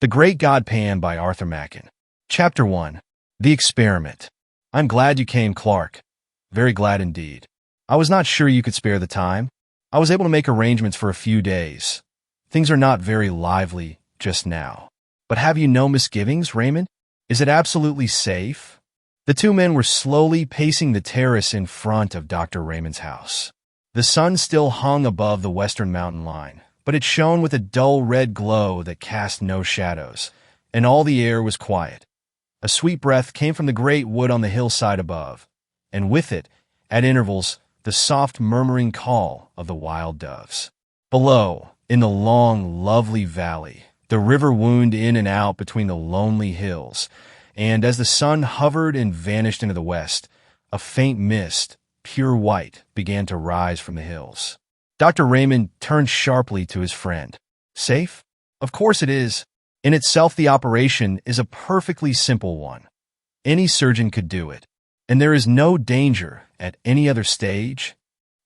The Great God Pan by Arthur Machen. Chapter 1. The Experiment. I'm glad you came, Clark. Very glad indeed. I was not sure you could spare the time. I was able to make arrangements for a few days. Things are not very lively just now. But have you no misgivings, Raymond? Is it absolutely safe? The two men were slowly pacing the terrace in front of Dr. Raymond's house. The sun still hung above the western mountain line, but it shone with a dull red glow that cast no shadows, and all the air was quiet. A sweet breath came from the great wood on the hillside above, and with it, at intervals, the soft murmuring call of the wild doves. Below, in the long, lovely valley, the river wound in and out between the lonely hills, and as the sun hovered and vanished into the west, a faint mist, pure white, began to rise from the hills. Dr. Raymond turned sharply to his friend. Safe? Of course it is. In itself, the operation is a perfectly simple one. Any surgeon could do it. And there is no danger at any other stage?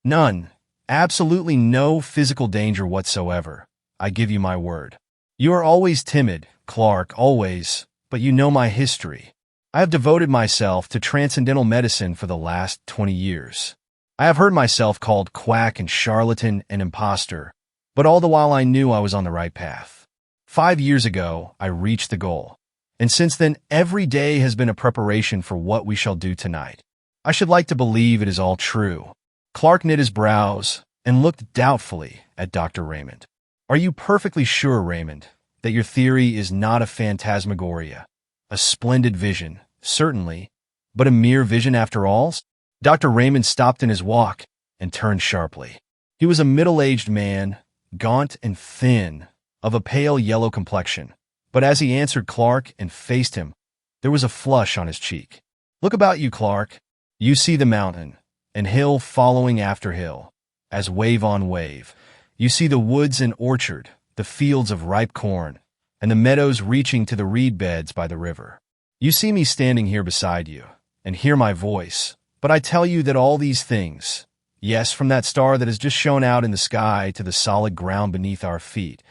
None. Absolutely no physical danger whatsoever. I give you my word. You are always timid, Clark, always, but you know my history. I have devoted myself to transcendental medicine for the last 20 years. I have heard myself called quack and charlatan and impostor, but all the while I knew I was on the right path. 5 years ago, I reached the goal, and since then every day has been a preparation for what we shall do tonight. I should like to believe it is all true. Clark knit his brows and looked doubtfully at Dr. Raymond. Are you perfectly sure, Raymond, that your theory is not a phantasmagoria? A splendid vision, certainly, but a mere vision after all? Dr. Raymond stopped in his walk and turned sharply. He was a middle-aged man, gaunt and thin, of a pale yellow complexion, but as he answered Clark and faced him, there was a flush on his cheek. Look about you, Clark. You see the mountain, and hill following after hill, as wave on wave. You see the woods and orchard, the fields of ripe corn, and the meadows reaching to the reed beds by the river. You see me standing here beside you, and hear my voice, but I tell you that all these things, yes, from that star that has just shone out in the sky to the solid ground beneath our feet,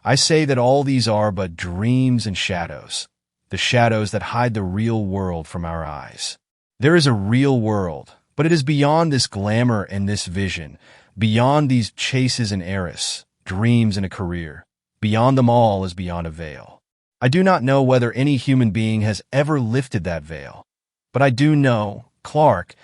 I say that all these are but dreams and shadows, the shadows that hide the real world from our eyes. There is a real world, but it is beyond this glamour and this vision, beyond these chases and heiress, dreams and a career. Beyond them all is beyond a veil. I do not know whether any human being has ever lifted that veil, but I do know, Clark,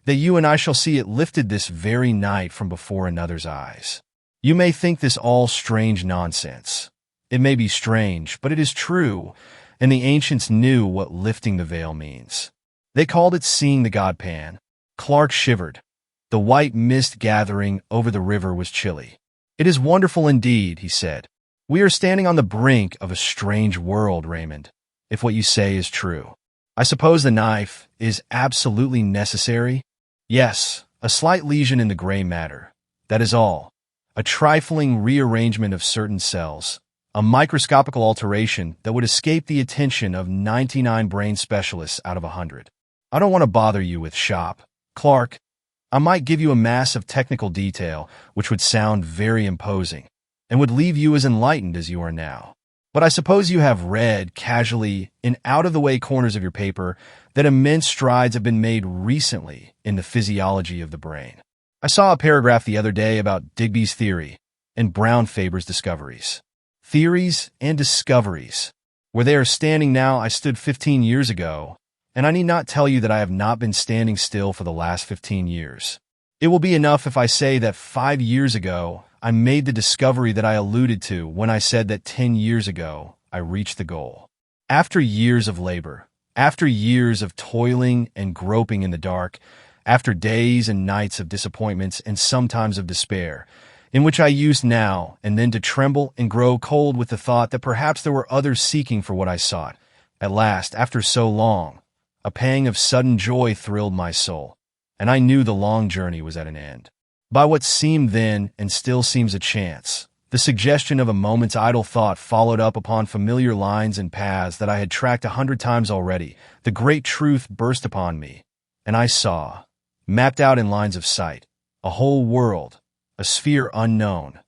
that you and I shall see it lifted this very night from before another's eyes. You may think this all strange nonsense. It may be strange, but it is true, and the ancients knew what lifting the veil means. They called it seeing the God Pan. Clark shivered. The white mist gathering over the river was chilly. It is wonderful indeed, he said. We are standing on the brink of a strange world, Raymond, if what you say is true. I suppose the knife is absolutely necessary? Yes, a slight lesion in the gray matter. That is all. A trifling rearrangement of certain cells. A microscopical alteration that would escape the attention of 99 brain specialists out of 100. I don't want to bother you with shop. Clark, I might give you a mass of technical detail which would sound very imposing, and would leave you as enlightened as you are now. But I suppose you have read casually in out-of-the-way corners of your paper that immense strides have been made recently in the physiology of the brain. I saw a paragraph the other day about Digby's theory and Brown-Faber's discoveries. Theories and discoveries. Where they are standing now, I stood 15 years ago, and I need not tell you that I have not been standing still for the last 15 years. It will be enough if I say that 5 years ago, I made the discovery that I alluded to when I said that 10 years ago, I reached the goal. After years of labor, after years of toiling and groping in the dark, after days and nights of disappointments and sometimes of despair, in which I used now and then to tremble and grow cold with the thought that perhaps there were others seeking for what I sought, at last, after so long, a pang of sudden joy thrilled my soul, and I knew the long journey was at an end. By what seemed then and still seems a chance, the suggestion of a moment's idle thought followed up upon familiar lines and paths that I had tracked 100 times already. The great truth burst upon me, and I saw, mapped out in lines of sight, a whole world, a sphere unknown,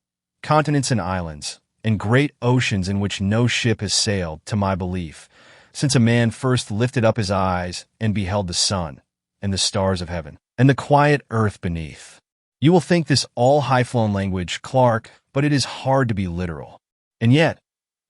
continents and islands, and great oceans in which no ship has sailed, to my belief, since a man first lifted up his eyes and beheld the sun, and the stars of heaven, and the quiet earth beneath. You will think this all high-flown language, Clark, but it is hard to be literal. And yet,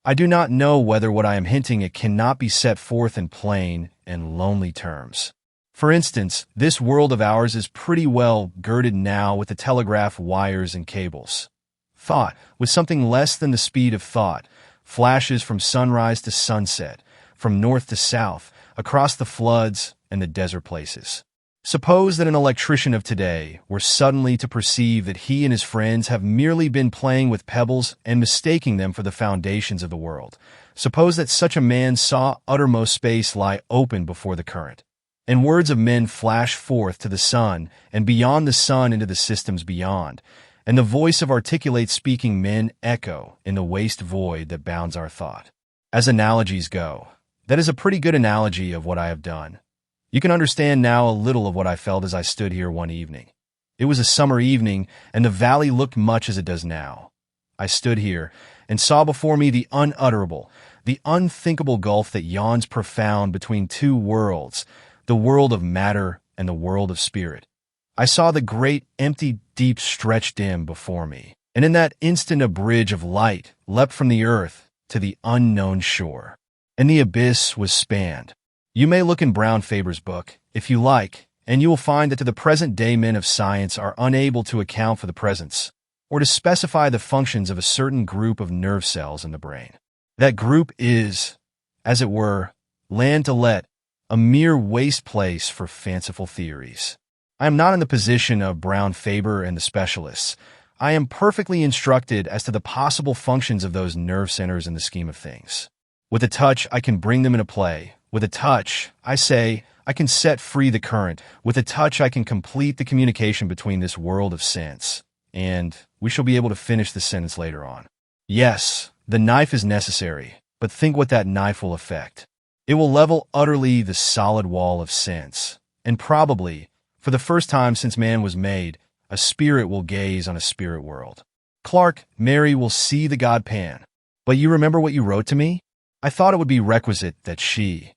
I do not know whether what I am hinting at cannot be set forth in plain and lonely terms. For instance, this world of ours is pretty well girded now with the telegraph wires and cables. Thought, with something less than the speed of thought, flashes from sunrise to sunset, from north to south, across the floods and the desert places. Suppose that an electrician of today were suddenly to perceive that he and his friends have merely been playing with pebbles and mistaking them for the foundations of the world. Suppose that such a man saw uttermost space lie open before the current, and words of men flash forth to the sun, and beyond the sun into the systems beyond, and the voice of articulate speaking men echo in the waste void that bounds our thought. As analogies go, that is a pretty good analogy of what I have done. You can understand now a little of what I felt as I stood here one evening. It was a summer evening, and the valley looked much as it does now. I stood here and saw before me the unutterable, the unthinkable gulf that yawns profound between two worlds, the world of matter and the world of spirit. I saw the great, empty deep stretch dim before me, and in that instant a bridge of light leapt from the earth to the unknown shore, and the abyss was spanned. You may look in Brown Faber's book, if you like, and you will find that to the present day men of science are unable to account for the presence, or to specify the functions of a certain group of nerve cells in the brain. That group is, as it were, land to let, a mere waste place for fanciful theories. I am not in the position of Brown Faber and the specialists. I am perfectly instructed as to the possible functions of those nerve centers in the scheme of things. With a touch, I can bring them into play. With a touch, I say, I can set free the current. With a touch, I can complete the communication between this world of sense. And we shall be able to finish the sentence later on. Yes, the knife is necessary, but think what that knife will effect. It will level utterly the solid wall of sense. And probably, for the first time since man was made, a spirit will gaze on a spirit world. Clark, Mary will see the god Pan. But you remember what you wrote to me? I thought it would be requisite that she...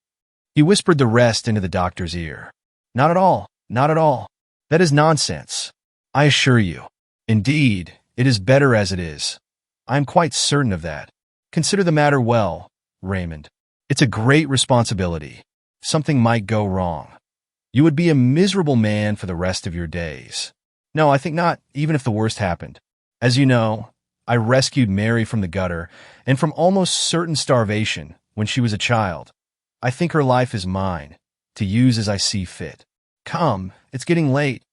He whispered the rest into the doctor's ear. Not at all, not at all. That is nonsense. I assure you. Indeed, it is better as it is. I am quite certain of that. Consider the matter well, Raymond. It's a great responsibility. Something might go wrong. You would be a miserable man for the rest of your days. No, I think not, even if the worst happened. As you know, I rescued Mary from the gutter and from almost certain starvation when she was a child. I think her life is mine, to use as I see fit. Come, it's getting late.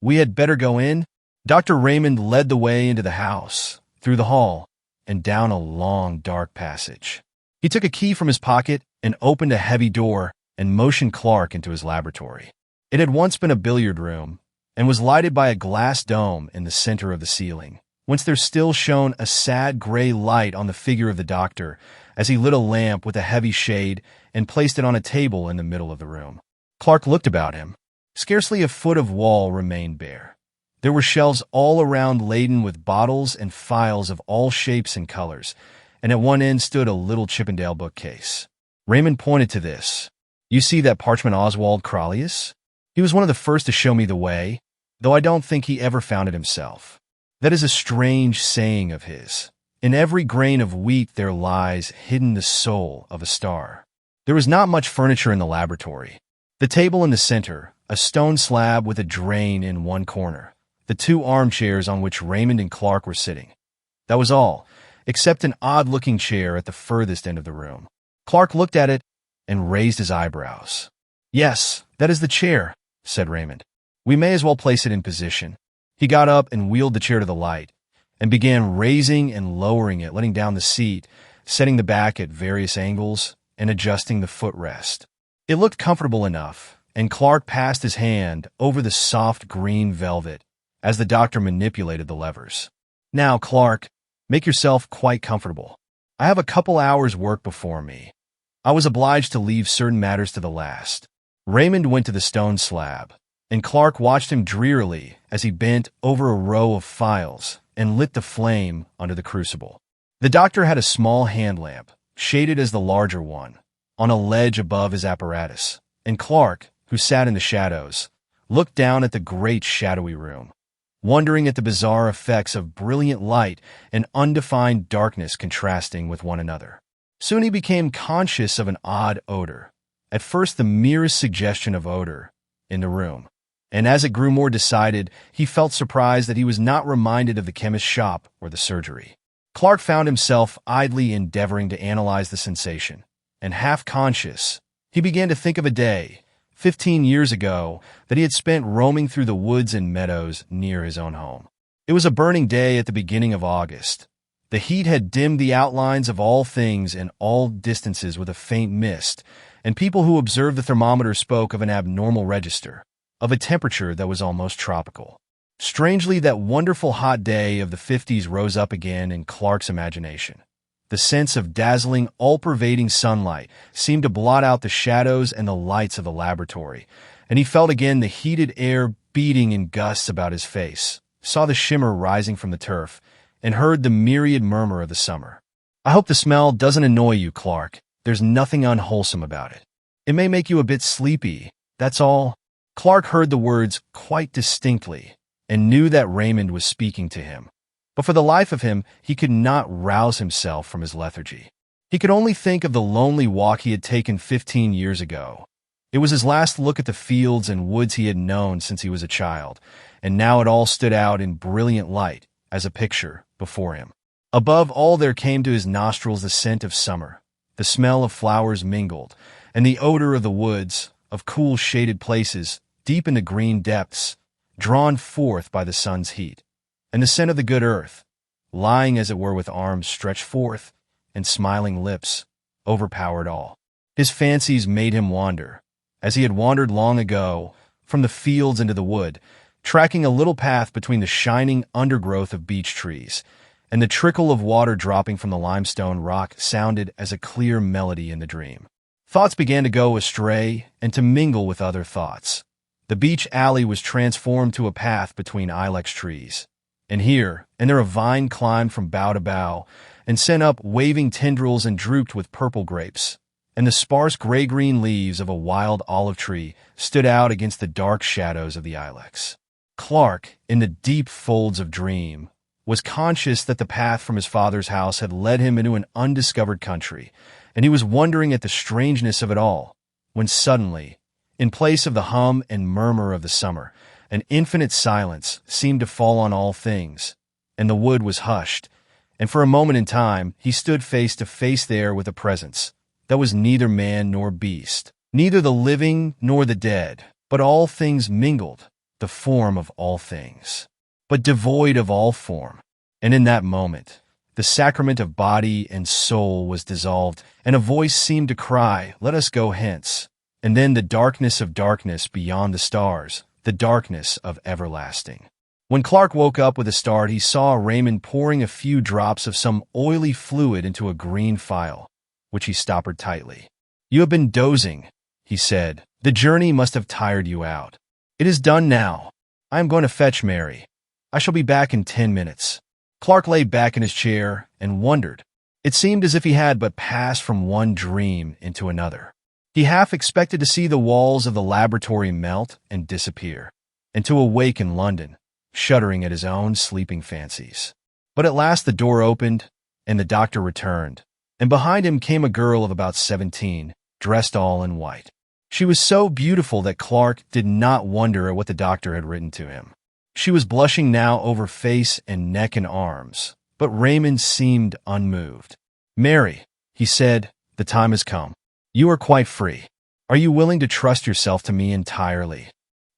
We had better go in. Dr. Raymond led the way into the house, through the hall, and down a long, dark passage. He took a key from his pocket and opened a heavy door and motioned Clark into his laboratory. It had once been a billiard room and was lighted by a glass dome in the center of the ceiling, whence there still shone a sad gray light on the figure of the doctor as he lit a lamp with a heavy shade and placed it on a table in the middle of the room. Clark looked about him. Scarcely a foot of wall remained bare. There were shelves all around laden with bottles and phials of all shapes and colors, and at one end stood a little Chippendale bookcase. Raymond pointed to this. You see that parchment Oswald Crollius? He was one of the first to show me the way, though I don't think he ever found it himself. That is a strange saying of his. In every grain of wheat there lies hidden the soul of a star. There was not much furniture in the laboratory. The table in the center, a stone slab with a drain in one corner, the two armchairs on which Raymond and Clark were sitting. That was all, except an odd-looking chair at the furthest end of the room. Clark looked at it and raised his eyebrows. Yes, that is the chair, said Raymond. We may as well place it in position. He got up and wheeled the chair to the light, and began raising and lowering it, letting down the seat, setting the back at various angles, and adjusting the footrest. It looked comfortable enough, and Clark passed his hand over the soft green velvet as the doctor manipulated the levers. Now, Clark, make yourself quite comfortable. I have a couple hours' work before me. I was obliged to leave certain matters to the last. Raymond went to the stone slab, and Clark watched him drearily as he bent over a row of phials and lit the flame under the crucible. The doctor had a small hand lamp, shaded as the larger one, on a ledge above his apparatus, and Clark, who sat in the shadows, looked down at the great shadowy room, wondering at the bizarre effects of brilliant light and undefined darkness contrasting with one another. Soon he became conscious of an odd odor, at first the merest suggestion of odor, in the room. And as it grew more decided, he felt surprised that he was not reminded of the chemist's shop or the surgery. Clark found himself idly endeavoring to analyze the sensation, and half-conscious, he began to think of a day, 15 years ago, that he had spent roaming through the woods and meadows near his own home. It was a burning day at the beginning of August. The heat had dimmed the outlines of all things and all distances with a faint mist, and people who observed the thermometer spoke of an abnormal register, of a temperature that was almost tropical. Strangely, that wonderful hot day of the 50s rose up again in Clark's imagination. The sense of dazzling, all-pervading sunlight seemed to blot out the shadows and the lights of the laboratory, and he felt again the heated air beating in gusts about his face, saw the shimmer rising from the turf, and heard the myriad murmur of the summer. "I hope the smell doesn't annoy you, Clark. There's nothing unwholesome about it. It may make you a bit sleepy, that's all." Clark heard the words quite distinctly and knew that Raymond was speaking to him. But for the life of him, he could not rouse himself from his lethargy. He could only think of the lonely walk he had taken 15 years ago. It was his last look at the fields and woods he had known since he was a child, and now it all stood out in brilliant light as a picture before him. Above all, there came to his nostrils the scent of summer, the smell of flowers mingled, and the odor of the woods, of cool shaded places, deep in the green depths, drawn forth by the sun's heat, and the scent of the good earth, lying as it were with arms stretched forth and smiling lips, overpowered all. His fancies made him wander, as he had wandered long ago, from the fields into the wood, tracking a little path between the shining undergrowth of beech trees, and the trickle of water dropping from the limestone rock sounded as a clear melody in the dream. Thoughts began to go astray and to mingle with other thoughts. The beech alley was transformed to a path between ilex trees, and there a vine climbed from bough to bough and sent up waving tendrils and drooped with purple grapes, and the sparse gray-green leaves of a wild olive tree stood out against the dark shadows of the ilex. Clark, in the deep folds of dream, was conscious that the path from his father's house had led him into an undiscovered country, and he was wondering at the strangeness of it all, when suddenly, in place of the hum and murmur of the summer, an infinite silence seemed to fall on all things, and the wood was hushed, and for a moment in time he stood face to face there with a presence that was neither man nor beast, neither the living nor the dead, but all things mingled, the form of all things, but devoid of all form. And in that moment, the sacrament of body and soul was dissolved, and a voice seemed to cry, "Let us go hence." And then the darkness of darkness beyond the stars, the darkness of everlasting. When Clark woke up with a start, he saw Raymond pouring a few drops of some oily fluid into a green phial, which he stoppered tightly. "You have been dozing," he said. "The journey must have tired you out. It is done now. I am going to fetch Mary. I shall be back in 10 minutes. Clark lay back in his chair and wondered. It seemed as if he had but passed from one dream into another. He half expected to see the walls of the laboratory melt and disappear, and to awake in London, shuddering at his own sleeping fancies. But at last the door opened, and the doctor returned, and behind him came a girl of about 17, dressed all in white. She was so beautiful that Clark did not wonder at what the doctor had written to him. She was blushing now over face and neck and arms, but Raymond seemed unmoved. "Mary," he said, "the time has come. You are quite free. Are you willing to trust yourself to me entirely?"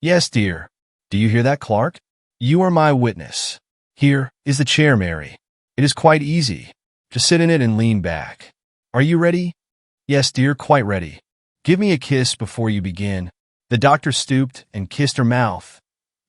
"Yes, dear." "Do you hear that, Clark? You are my witness. Here is the chair, Mary. It is quite easy. Just sit in it and lean back. Are you ready?" "Yes, dear, quite ready. Give me a kiss before you begin." The doctor stooped and kissed her mouth,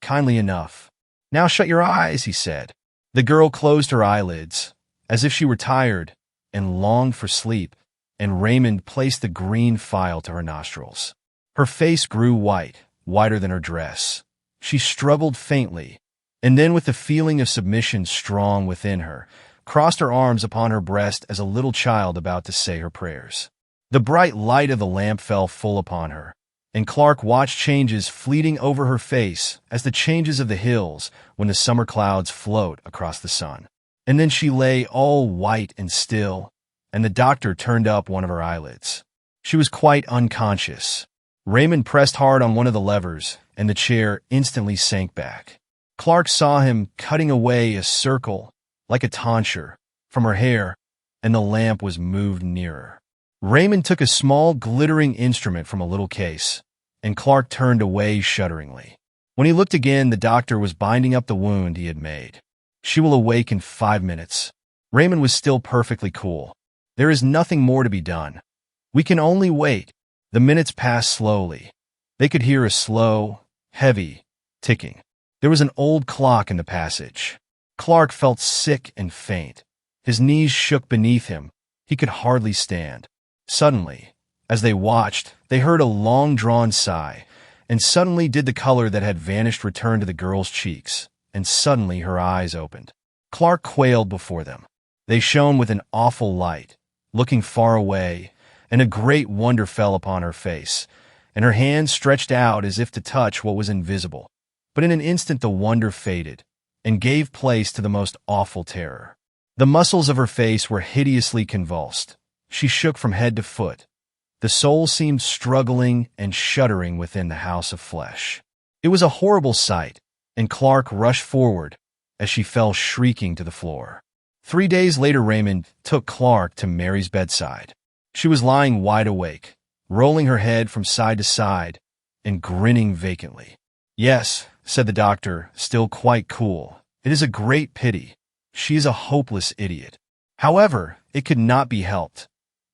kindly enough. "Now shut your eyes," he said. The girl closed her eyelids, as if she were tired and longed for sleep, and Raymond placed the green phial to her nostrils. Her face grew white, whiter than her dress. She struggled faintly, and then with the feeling of submission strong within her, crossed her arms upon her breast as a little child about to say her prayers. The bright light of the lamp fell full upon her, and Clark watched changes fleeting over her face as the changes of the hills when the summer clouds float across the sun. And then she lay all white and still, and the doctor turned up one of her eyelids. She was quite unconscious. Raymond pressed hard on one of the levers, and the chair instantly sank back. Clark saw him cutting away a circle, like a tonsure, from her hair, and the lamp was moved nearer. Raymond took a small, glittering instrument from a little case, and Clark turned away shudderingly. When he looked again, the doctor was binding up the wound he had made. "She will awake in 5 minutes." Raymond was still perfectly cool. "There is nothing more to be done. We can only wait." The minutes passed slowly. They could hear a slow, heavy ticking. There was an old clock in the passage. Clark felt sick and faint. His knees shook beneath him. He could hardly stand. Suddenly, as they watched, they heard a long-drawn sigh, and suddenly did the color that had vanished return to the girl's cheeks, and suddenly her eyes opened. Clark quailed before them. They shone with an awful light, looking far away, and a great wonder fell upon her face, and her hand stretched out as if to touch what was invisible. But in an instant the wonder faded, and gave place to the most awful terror. The muscles of her face were hideously convulsed. She shook from head to foot. The soul seemed struggling and shuddering within the house of flesh. It was a horrible sight, and Clark rushed forward as she fell shrieking to the floor. 3 days later, Raymond took Clark to Mary's bedside. She was lying wide awake, rolling her head from side to side and grinning vacantly. "Yes," said the doctor, still quite cool, "it is a great pity. She is a hopeless idiot. However, it could not be helped.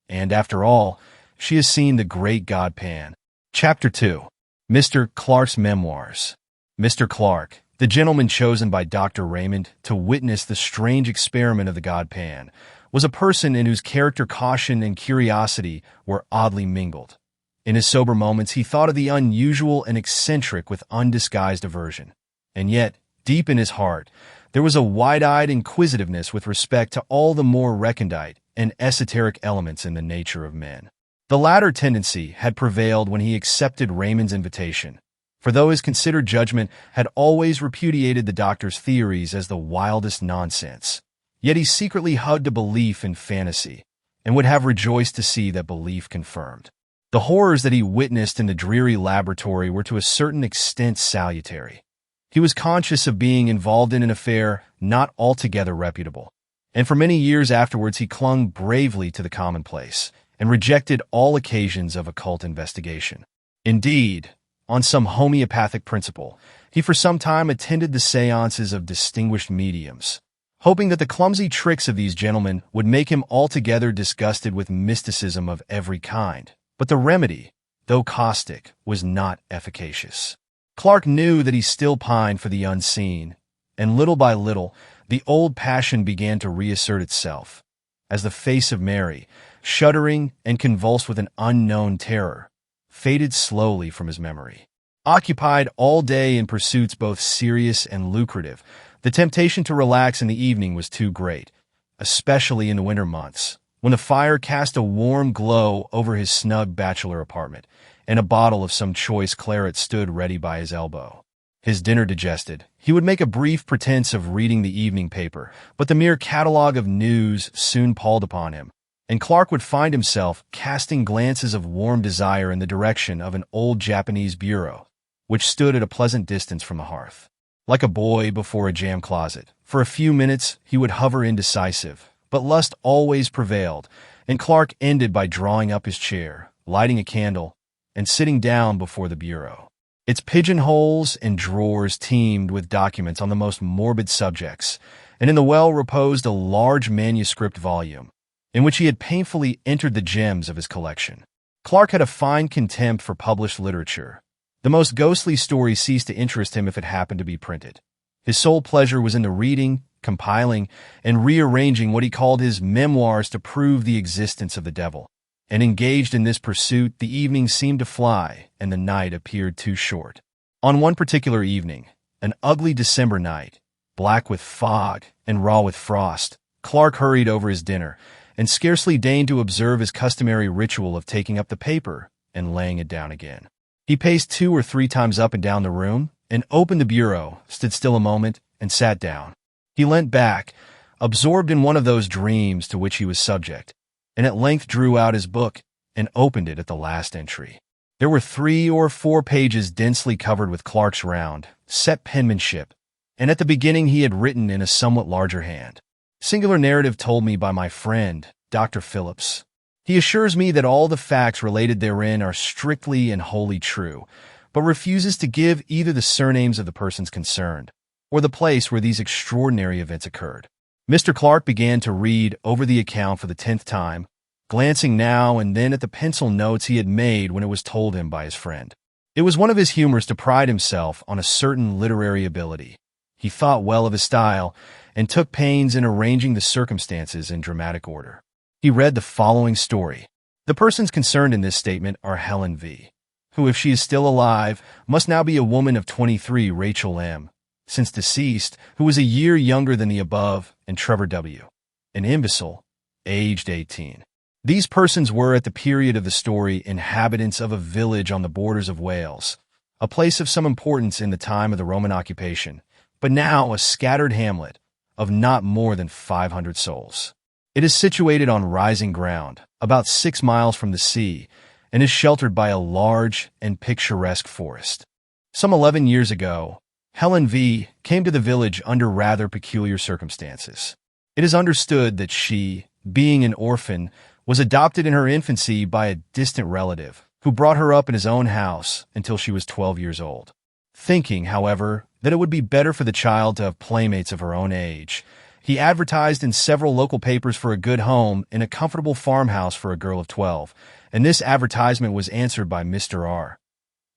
And after all, she has seen the great god Pan." Chapter 2. Mr. Clark's Memoirs. Mr. Clark, the gentleman chosen by Dr. Raymond to witness the strange experiment of the god Pan, was a person in whose character caution and curiosity were oddly mingled. In his sober moments, he thought of the unusual and eccentric with undisguised aversion. And yet, deep in his heart, there was a wide-eyed inquisitiveness with respect to all the more recondite and esoteric elements in the nature of men. The latter tendency had prevailed when he accepted Raymond's invitation, for though his considered judgment had always repudiated the doctor's theories as the wildest nonsense, yet he secretly hugged a belief in fantasy, and would have rejoiced to see that belief confirmed. The horrors that he witnessed in the dreary laboratory were to a certain extent salutary. He was conscious of being involved in an affair not altogether reputable, and for many years afterwards he clung bravely to the commonplace, and rejected all occasions of occult investigation. Indeed, on some homeopathic principle, he for some time attended the seances of distinguished mediums, hoping that the clumsy tricks of these gentlemen would make him altogether disgusted with mysticism of every kind. But the remedy, though caustic, was not efficacious. Clark knew that he still pined for the unseen, and little by little, the old passion began to reassert itself, as the face of Mary, shuddering and convulsed with an unknown terror, faded slowly from his memory. Occupied all day in pursuits both serious and lucrative, the temptation to relax in the evening was too great, especially in the winter months, when the fire cast a warm glow over his snug bachelor apartment, and a bottle of some choice claret stood ready by his elbow. His dinner digested, he would make a brief pretense of reading the evening paper, but the mere catalogue of news soon palled upon him, and Clark would find himself casting glances of warm desire in the direction of an old Japanese bureau, which stood at a pleasant distance from the hearth. Like a boy before a jam closet, for a few minutes he would hover indecisive, but lust always prevailed, and Clark ended by drawing up his chair, lighting a candle, and sitting down before the bureau. Its pigeonholes and drawers teemed with documents on the most morbid subjects, and in the well reposed a large manuscript volume, in which he had painfully entered the gems of his collection. Clark had a fine contempt for published literature. The most ghostly story ceased to interest him if it happened to be printed. His sole pleasure was in the reading, compiling, and rearranging what he called his memoirs to prove the existence of the devil. And engaged in this pursuit, the evenings seemed to fly, and the night appeared too short. On one particular evening, an ugly December night, black with fog and raw with frost, Clark hurried over his dinner and scarcely deigned to observe his customary ritual of taking up the paper and laying it down again. He paced 2 or 3 times up and down the room and opened the bureau, stood still a moment, and sat down. He leant back, absorbed in one of those dreams to which he was subject, and at length drew out his book and opened it at the last entry. There were 3 or 4 pages densely covered with Clark's round, set penmanship, and at the beginning he had written in a somewhat larger hand, "Singular narrative told me by my friend, Dr. Phillips. He assures me that all the facts related therein are strictly and wholly true, but refuses to give either the surnames of the persons concerned or the place where these extraordinary events occurred." Mr. Clark began to read over the account for the 10th time, glancing now and then at the pencil notes he had made when it was told him by his friend. It was one of his humors to pride himself on a certain literary ability. He thought well of his style and took pains in arranging the circumstances in dramatic order. He read the following story. The persons concerned in this statement are Helen V., who, if she is still alive, must now be a woman of 23, Rachel M., since deceased, who was a year younger than the above, and Trevor W., an imbecile, aged 18. These persons were, at the period of the story, inhabitants of a village on the borders of Wales, a place of some importance in the time of the Roman occupation, but now a scattered hamlet of not more than 500 souls. It is situated on rising ground, about 6 miles from the sea, and is sheltered by a large and picturesque forest. Some 11 years ago, Helen V. came to the village under rather peculiar circumstances. It is understood that she, being an orphan, was adopted in her infancy by a distant relative, who brought her up in his own house until she was 12 years old. Thinking, however, that it would be better for the child to have playmates of her own age, he advertised in several local papers for a good home in a comfortable farmhouse for a girl of 12, and this advertisement was answered by Mr. R.,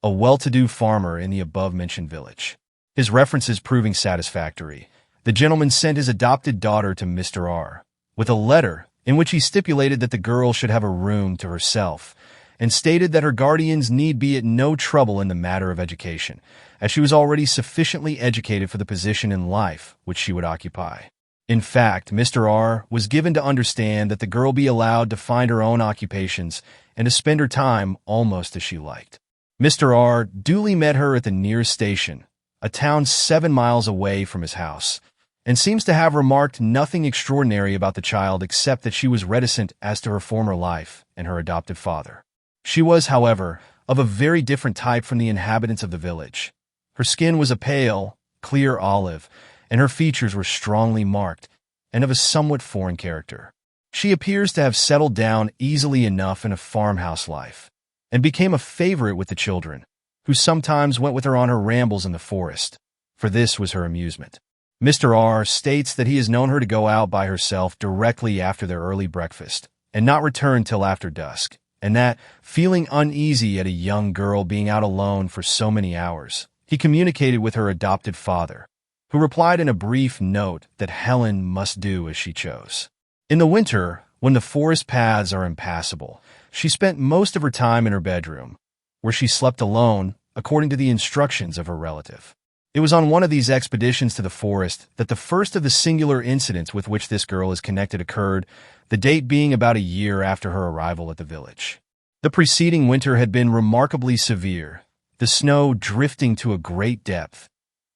a well-to-do farmer in the above-mentioned village. His references proving satisfactory, the gentleman sent his adopted daughter to Mr. R., with a letter in which he stipulated that the girl should have a room to herself, and stated that her guardians need be at no trouble in the matter of education, as she was already sufficiently educated for the position in life which she would occupy. In fact, Mr. R. was given to understand that the girl be allowed to find her own occupations and to spend her time almost as she liked. Mr. R. duly met her at the nearest station, a town 7 miles away from his house, and seems to have remarked nothing extraordinary about the child except that she was reticent as to her former life and her adopted father. She was, however, of a very different type from the inhabitants of the village. Her skin was a pale, clear olive, and her features were strongly marked and of a somewhat foreign character. She appears to have settled down easily enough in a farmhouse life, and became a favorite with the children, who sometimes went with her on her rambles in the forest, for this was her amusement. Mr. R. states that he has known her to go out by herself directly after their early breakfast, and not return till after dusk, and that, feeling uneasy at a young girl being out alone for so many hours, he communicated with her adopted father, who replied in a brief note that Helen must do as she chose. In the winter, when the forest paths are impassable, she spent most of her time in her bedroom, where she slept alone, according to the instructions of her relative. It was on one of these expeditions to the forest that the first of the singular incidents with which this girl is connected occurred, the date being about a year after her arrival at the village. The preceding winter had been remarkably severe, the snow drifting to a great depth,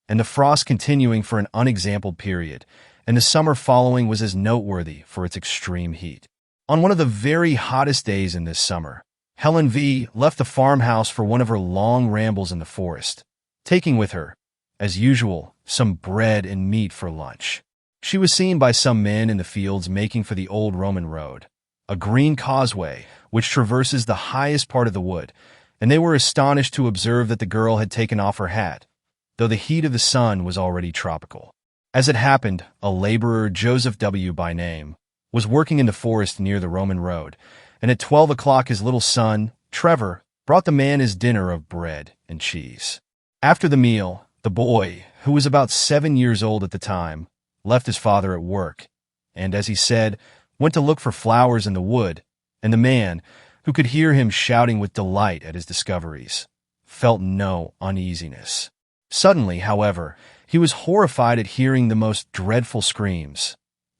and the frost continuing for an unexampled period, and the summer following was as noteworthy for its extreme heat. On one of the very hottest days in this summer, Helen V. left the farmhouse for one of her long rambles in the forest, taking with her, as usual, some bread and meat for lunch. She was seen by some men in the fields making for the old Roman road, a green causeway which traverses the highest part of the wood, and they were astonished to observe that the girl had taken off her hat, though the heat of the sun was already tropical. As it happened, a laborer, Joseph W. by name, was working in the forest near the Roman road, and at 12 o'clock his little son, Trevor, brought the man his dinner of bread and cheese. After the meal, the boy, who was about 7 years old at the time, left his father at work, and, as he said, went to look for flowers in the wood, and the man, who could hear him shouting with delight at his discoveries, felt no uneasiness. Suddenly, however, he was horrified at hearing the most dreadful screams,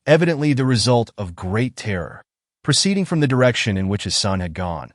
evidently the result of great terror, proceeding from the direction in which his son had gone,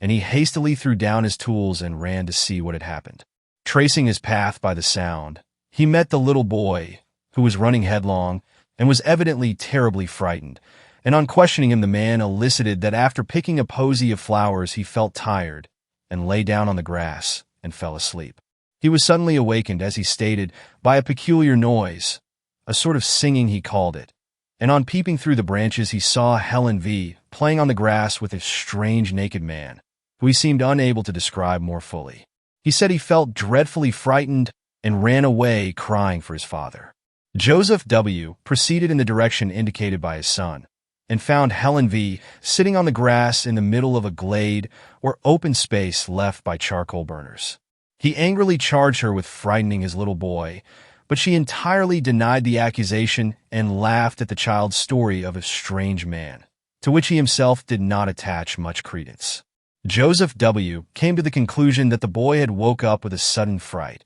and he hastily threw down his tools and ran to see what had happened. Tracing his path by the sound, he met the little boy, who was running headlong and was evidently terribly frightened, and on questioning him the man elicited that after picking a posy of flowers he felt tired and lay down on the grass and fell asleep. He was suddenly awakened, as he stated, by a peculiar noise, a sort of singing he called it, and on peeping through the branches he saw Helen V. playing on the grass with a strange naked man, who he seemed unable to describe more fully. He said he felt dreadfully frightened and ran away crying for his father. Joseph W. proceeded in the direction indicated by his son, and found Helen V. sitting on the grass in the middle of a glade or open space left by charcoal burners. He angrily charged her with frightening his little boy, but she entirely denied the accusation and laughed at the child's story of a strange man, to which he himself did not attach much credence. Joseph W. came to the conclusion that the boy had woke up with a sudden fright,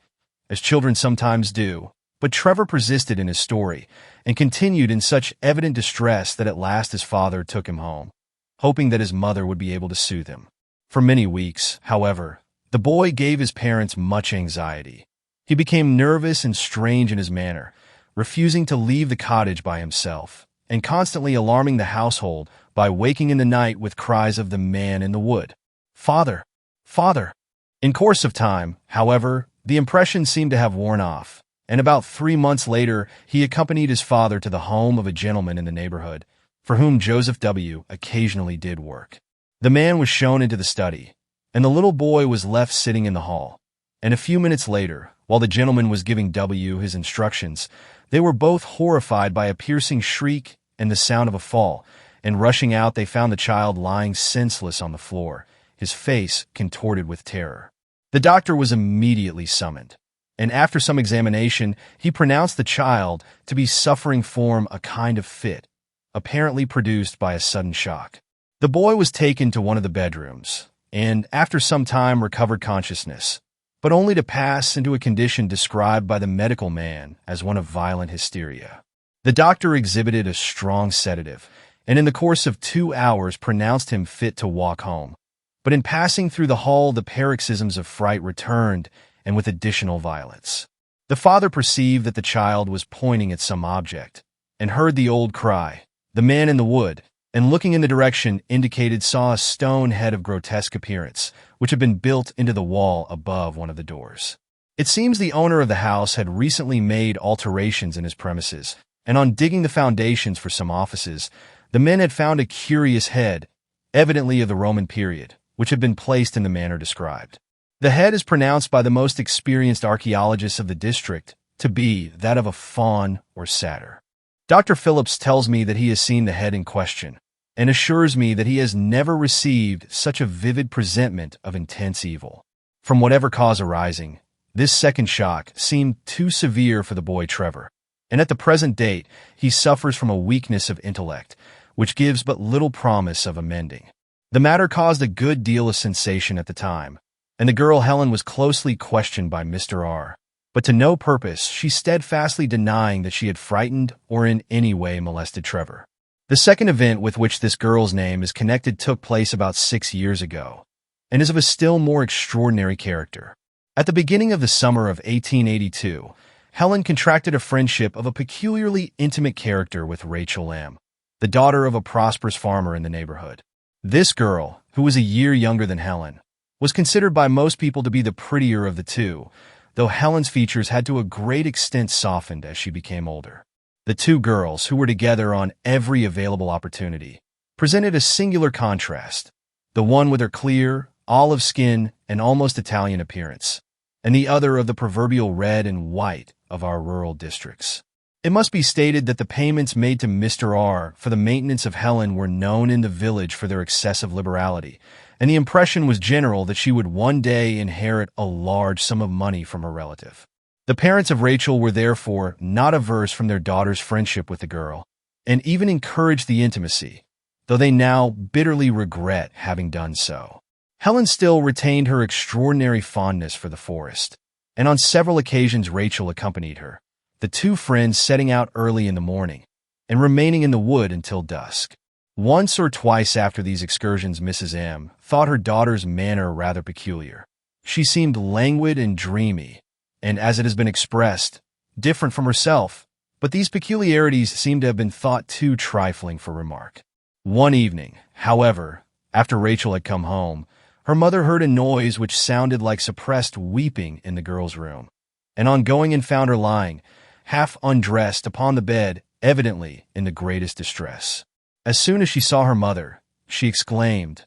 as children sometimes do, but Trevor persisted in his story and continued in such evident distress that at last his father took him home, hoping that his mother would be able to soothe him. For many weeks, however, the boy gave his parents much anxiety. He became nervous and strange in his manner, refusing to leave the cottage by himself, and constantly alarming the household by waking in the night with cries of the man in the wood. "Father! Father!" In course of time, however, the impression seemed to have worn off, and about 3 months later he accompanied his father to the home of a gentleman in the neighborhood, for whom Joseph W. occasionally did work. The man was shown into the study, and the little boy was left sitting in the hall, and a few minutes later, while the gentleman was giving W. his instructions, they were both horrified by a piercing shriek and the sound of a fall, and rushing out they found the child lying senseless on the floor, his face contorted with terror. The doctor was immediately summoned, and after some examination, he pronounced the child to be suffering from a kind of fit, apparently produced by a sudden shock. The boy was taken to one of the bedrooms, and after some time recovered consciousness, but only to pass into a condition described by the medical man as one of violent hysteria. The doctor exhibited a strong sedative, and in the course of 2 hours pronounced him fit to walk home. But in passing through the hall, the paroxysms of fright returned, and with additional violence. The father perceived that the child was pointing at some object, and heard the old cry, "The man in the wood," and looking in the direction indicated saw a stone head of grotesque appearance, which had been built into the wall above one of the doors. It seems the owner of the house had recently made alterations in his premises, and on digging the foundations for some offices, the men had found a curious head, evidently of the Roman period, which had been placed in the manner described. The head is pronounced by the most experienced archaeologists of the district to be that of a faun or satyr. Dr. Phillips tells me that he has seen the head in question, and assures me that he has never received such a vivid presentment of intense evil. From whatever cause arising, this second shock seemed too severe for the boy Trevor, and at the present date he suffers from a weakness of intellect, which gives but little promise of amending. The matter caused a good deal of sensation at the time, and the girl Helen was closely questioned by Mr. R., but to no purpose, she steadfastly denying that she had frightened or in any way molested Trevor. The second event with which this girl's name is connected took place about 6 years ago, and is of a still more extraordinary character. At the beginning of the summer of 1882, Helen contracted a friendship of a peculiarly intimate character with Rachel M., the daughter of a prosperous farmer in the neighborhood. This girl, who was a year younger than Helen, was considered by most people to be the prettier of the two, though Helen's features had to a great extent softened as she became older. The two girls, who were together on every available opportunity, presented a singular contrast, the one with her clear, olive skin and almost Italian appearance, and the other of the proverbial red and white of our rural districts. It must be stated that the payments made to Mr. R. for the maintenance of Helen were known in the village for their excessive liberality, and the impression was general that she would one day inherit a large sum of money from her relative. The parents of Rachel were therefore not averse from their daughter's friendship with the girl, and even encouraged the intimacy, though they now bitterly regret having done so. Helen still retained her extraordinary fondness for the forest, and on several occasions Rachel accompanied her, the two friends setting out early in the morning, and remaining in the wood until dusk. Once or twice after these excursions, Mrs. M thought her daughter's manner rather peculiar. She seemed languid and dreamy, and as it has been expressed, different from herself, but these peculiarities seemed to have been thought too trifling for remark. One evening, however, after Rachel had come home, her mother heard a noise which sounded like suppressed weeping in the girl's room, and on going in found her lying, half undressed, upon the bed, evidently in the greatest distress. As soon as she saw her mother, she exclaimed,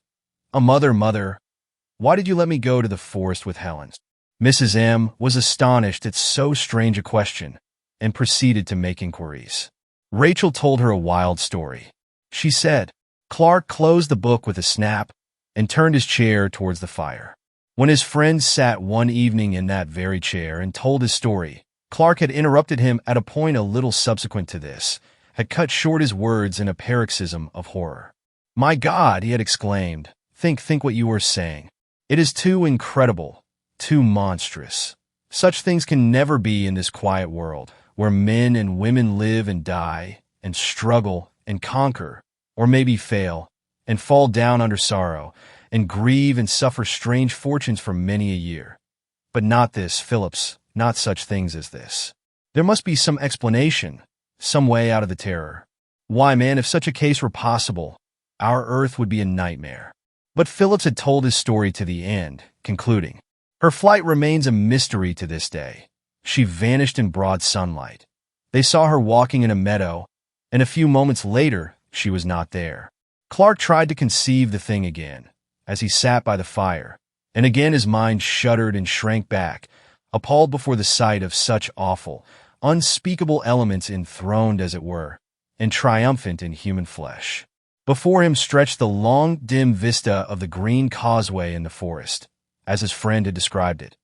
Mother, why did you let me go to the forest with Helen?" Mrs. M was astonished at so strange a question and proceeded to make inquiries. Rachel told her a wild story. She said, Clark closed the book with a snap and turned his chair towards the fire. When his friend sat one evening in that very chair and told his story, Clark had interrupted him at a point a little subsequent to this, had cut short his words in a paroxysm of horror. "My God," he had exclaimed, think what you are saying. It is too incredible, too monstrous. Such things can never be in this quiet world, where men and women live and die, and struggle and conquer, or maybe fail, and fall down under sorrow, and grieve and suffer strange fortunes for many a year. But not this, Phillips, not such things as this. There must be some explanation, some way out of the terror. Why, man, if such a case were possible, our earth would be a nightmare." But Phillips had told his story to the end, concluding, "Her flight remains a mystery to this day. She vanished in broad sunlight. They saw her walking in a meadow, and a few moments later she was not there." Clark tried to conceive the thing again, as he sat by the fire, and again his mind shuddered and shrank back, appalled before the sight of such awful, unspeakable elements enthroned, as it were, and triumphant in human flesh. Before him stretched the long, dim vista of the green causeway in the forest, as his friend had described it.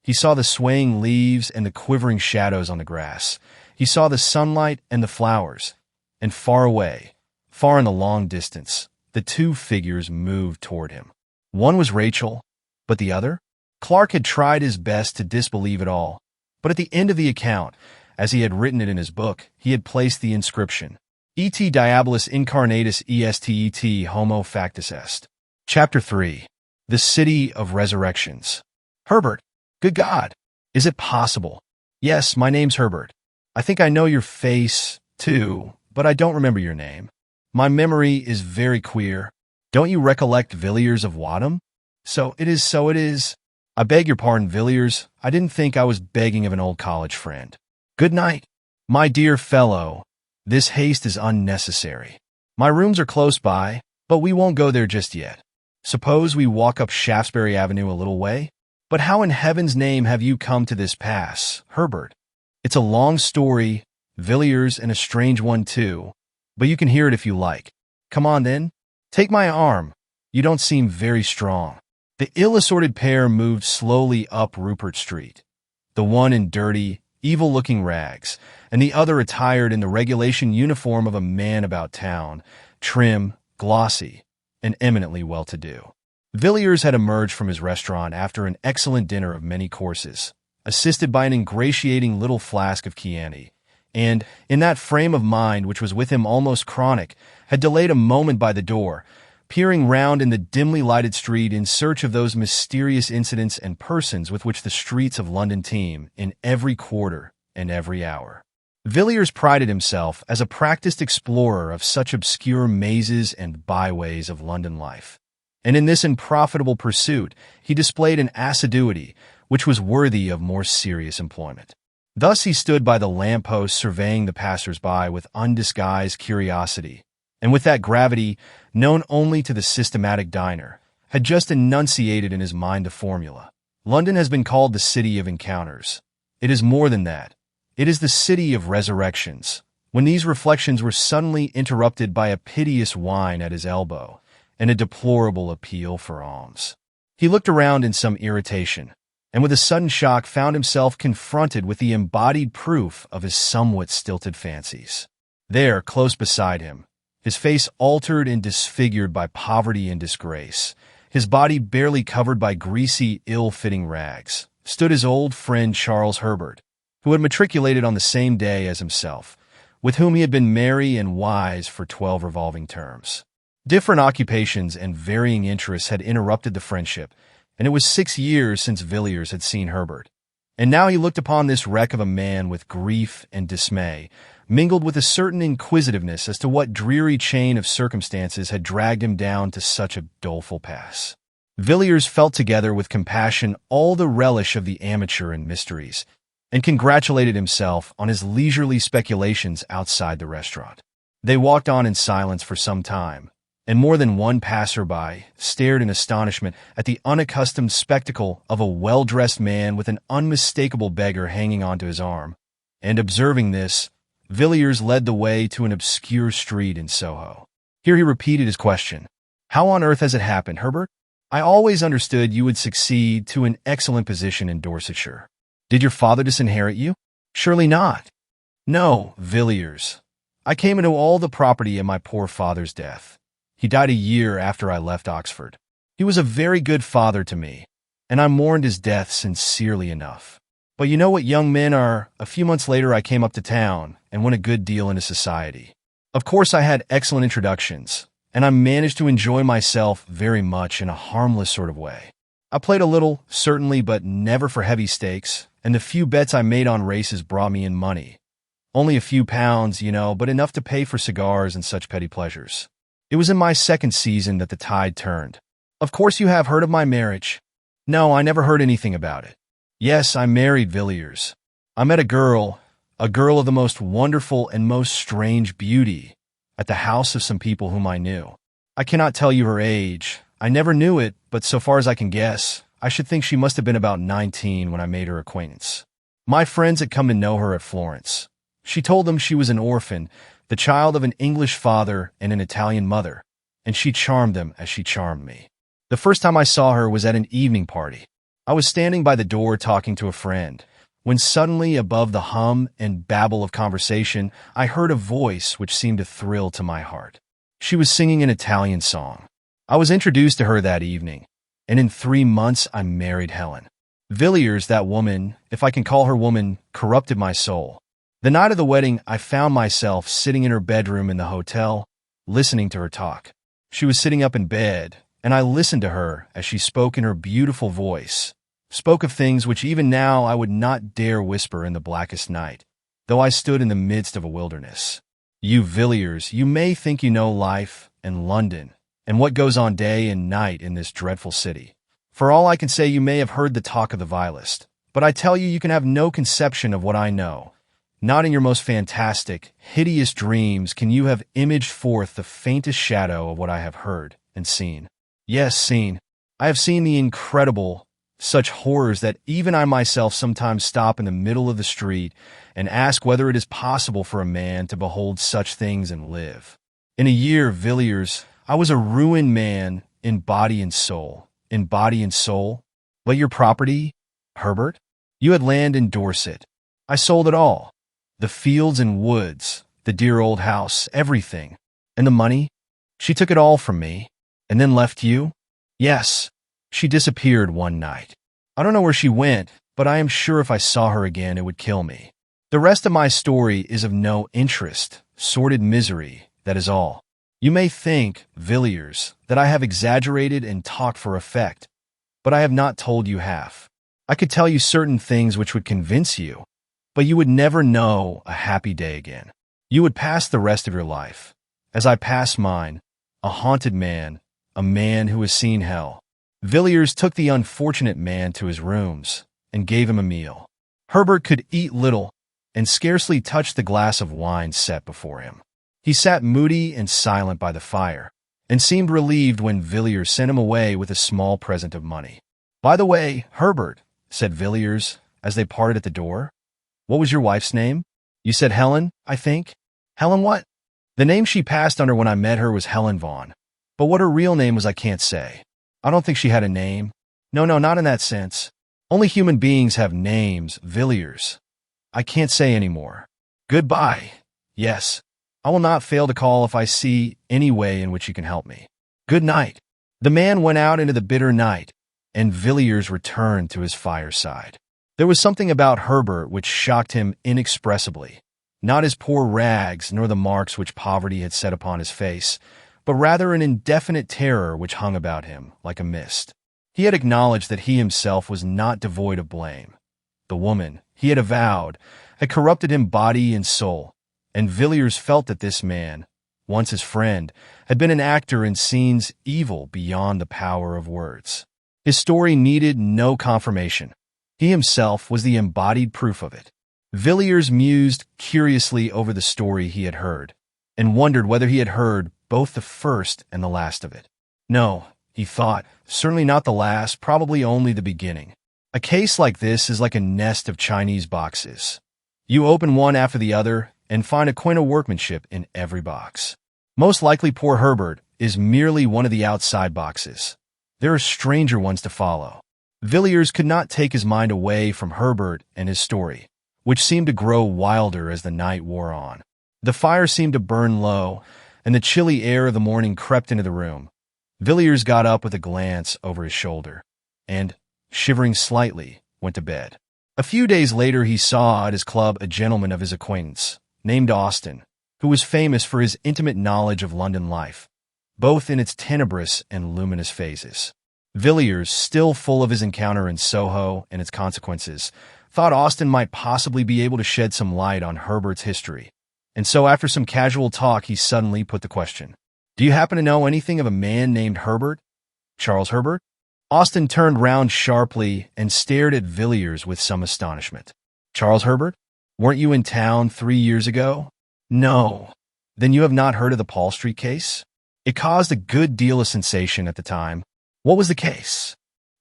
He saw the swaying leaves and the quivering shadows on the grass. He saw the sunlight and the flowers, and far away, far in the long distance, the two figures moved toward him. One was Rachel, but the other? Clark had tried his best to disbelieve it all, but at the end of the account, as he had written it in his book, he had placed the inscription, Et diabolus incarnatus est homo factus est. Chapter 3. The City of Resurrections. "Herbert, good God, is it possible? Yes, my name's Herbert. I think I know your face, too, but I don't remember your name. My memory is very queer. Don't you recollect Villiers of Wadham? So it is. I beg your pardon, Villiers. I didn't think I was begging of an old college friend. Good night. My dear fellow, this haste is unnecessary. My rooms are close by, but we won't go there just yet. Suppose we walk up Shaftesbury Avenue a little way? But how in heaven's name have you come to this pass, Herbert? It's a long story, Villiers, and a strange one too, but you can hear it if you like. Come on then. Take my arm. You don't seem very strong." The ill-assorted pair moved slowly up Rupert Street, the one in dirty, evil-looking rags, and the other attired in the regulation uniform of a man about town, trim, glossy, and eminently well-to-do. Villiers had emerged from his restaurant after an excellent dinner of many courses, assisted by an ingratiating little flask of Chianti, and, in that frame of mind which was with him almost chronic, had delayed a moment by the door, peering round in the dimly lighted street in search of those mysterious incidents and persons with which the streets of London teem in every quarter and every hour. Villiers prided himself as a practiced explorer of such obscure mazes and byways of London life, and in this unprofitable pursuit he displayed an assiduity which was worthy of more serious employment. Thus he stood by the lamp-post surveying the passers-by with undisguised curiosity, and with that gravity known only to the systematic diner, had just enunciated in his mind a formula. London has been called the City of Encounters. It is more than that. It is the City of Resurrections. When these reflections were suddenly interrupted by a piteous whine at his elbow and a deplorable appeal for alms. He looked around in some irritation, and with a sudden shock found himself confronted with the embodied proof of his somewhat stilted fancies. There, close beside him, his face altered and disfigured by poverty and disgrace, his body barely covered by greasy, ill-fitting rags, stood his old friend Charles Herbert, who had matriculated on the same day as himself, with whom he had been merry and wise for 12 revolving terms. Different occupations and varying interests had interrupted the friendship, and it was 6 years since Villiers had seen Herbert. And now he looked upon this wreck of a man with grief and dismay, mingled with a certain inquisitiveness as to what dreary chain of circumstances had dragged him down to such a doleful pass. Villiers felt together with compassion all the relish of the amateur in mysteries, and congratulated himself on his leisurely speculations outside the restaurant. They walked on in silence for some time, and more than one passerby stared in astonishment at the unaccustomed spectacle of a well-dressed man with an unmistakable beggar hanging onto his arm. And observing this, Villiers led the way to an obscure street in Soho. Here he repeated his question. "How on earth has it happened, Herbert? I always understood you would succeed to an excellent position in Dorsetshire. Did your father disinherit you? Surely not." "No, Villiers. I came into all the property in my poor father's death. He died a year after I left Oxford. He was a very good father to me, and I mourned his death sincerely enough. But you know what young men are. A few months later I came up to town and went a good deal into society. Of course I had excellent introductions, and I managed to enjoy myself very much in a harmless sort of way. I played a little, certainly, but never for heavy stakes, and the few bets I made on races brought me in money. Only a few pounds, but enough to pay for cigars and such petty pleasures. It was in my second season that the tide turned. Of course you have heard of my marriage." "No, I never heard anything about it." "Yes, I married Villiers. I met a girl of the most wonderful and most strange beauty, at the house of some people whom I knew. I cannot tell you her age. I never knew it, but so far as I can guess, I should think she must have been about 19 when I made her acquaintance. My friends had come to know her at Florence. She told them she was an orphan, the child of an English father and an Italian mother, and she charmed them as she charmed me. The first time I saw her was at an evening party. I was standing by the door talking to a friend, when suddenly above the hum and babble of conversation, I heard a voice which seemed to thrill to my heart. She was singing an Italian song. I was introduced to her that evening, and in 3 months I married Helen. Villiers, that woman, if I can call her woman, corrupted my soul. The night of the wedding, I found myself sitting in her bedroom in the hotel, listening to her talk. She was sitting up in bed, and I listened to her as she spoke in her beautiful voice, spoke of things which even now I would not dare whisper in the blackest night, though I stood in the midst of a wilderness. You, Villiers, you may think you know life and London, and what goes on day and night in this dreadful city. For all I can say, you may have heard the talk of the vilest, but I tell you, you can have no conception of what I know. Not in your most fantastic, hideous dreams can you have imaged forth the faintest shadow of what I have heard and seen. Yes, seen. I have seen the incredible, such horrors that even I myself sometimes stop in the middle of the street and ask whether it is possible for a man to behold such things and live. In a year, Villiers, I was a ruined man in body and soul. In body and soul? But your property, Herbert? You had land in Dorset. I sold it all. The fields and woods, the dear old house, everything. And the money? She took it all from me. And then left you? Yes. She disappeared one night. I don't know where she went, but I am sure if I saw her again, it would kill me. The rest of my story is of no interest, sordid misery, that is all. You may think, Villiers, that I have exaggerated and talked for effect, but I have not told you half. I could tell you certain things which would convince you, but you would never know a happy day again. You would pass the rest of your life, as I passed mine, a haunted man, a man who has seen hell. Villiers took the unfortunate man to his rooms and gave him a meal. Herbert could eat little and scarcely touch the glass of wine set before him. He sat moody and silent by the fire, and seemed relieved when Villiers sent him away with a small present of money. "By the way, Herbert," said Villiers, as they parted at the door, "what was your wife's name? You said Helen, I think?" "Helen what?" "The name she passed under when I met her was Helen Vaughan, but what her real name was I can't say. I don't think she had a name. No, not in that sense. Only human beings have names, Villiers. I can't say any more. Goodbye. Yes, I will not fail to call if I see any way in which you can help me. Good night." The man went out into the bitter night, and Villiers returned to his fireside. There was something about Herbert which shocked him inexpressibly. not his poor rags nor the marks which poverty had set upon his face, but rather an indefinite terror which hung about him like a mist. He had acknowledged that he himself was not devoid of blame. The woman, he had avowed, had corrupted him body and soul, and Villiers felt that this man, once his friend, had been an actor in scenes evil beyond the power of words. His story needed no confirmation. He himself was the embodied proof of it. Villiers mused curiously over the story he had heard, and wondered whether he had heard both the first and the last of it. No, he thought, certainly not the last, probably only the beginning. A case like this is like a nest of Chinese boxes. You open one after the other and find a quaint workmanship in every box. Most likely poor Herbert is merely one of the outside boxes. There are stranger ones to follow. Villiers could not take his mind away from Herbert and his story, which seemed to grow wilder as the night wore on. The fire seemed to burn low, and the chilly air of the morning crept into the room. Villiers got up with a glance over his shoulder, and, shivering slightly, went to bed. A few days later he saw at his club a gentleman of his acquaintance, named Austin, who was famous for his intimate knowledge of London life, both in its tenebrous and luminous phases. Villiers, still full of his encounter in Soho and its consequences, thought Austin might possibly be able to shed some light on Herbert's history, and so after some casual talk he suddenly put the question, "Do you happen to know anything of a man named Herbert? Charles Herbert?" Austin turned round sharply and stared at Villiers with some astonishment. "Charles Herbert? Weren't you in town 3 years ago?" "No." "Then you have not heard of the Paul Street case?" "It caused a good deal of sensation at the time." "What was the case?"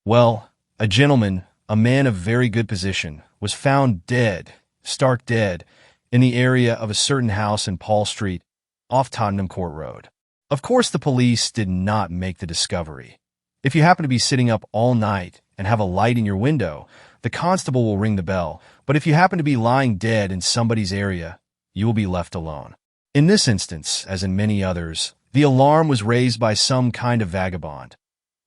"Well, a gentleman, a man of very good position, was found dead, stark dead, in the area of a certain house in Paul Street, off Tottenham Court Road. Of course the police did not make the discovery. If you happen to be sitting up all night and have a light in your window, the constable will ring the bell, but if you happen to be lying dead in somebody's area, you will be left alone. In this instance, as in many others, the alarm was raised by some kind of vagabond.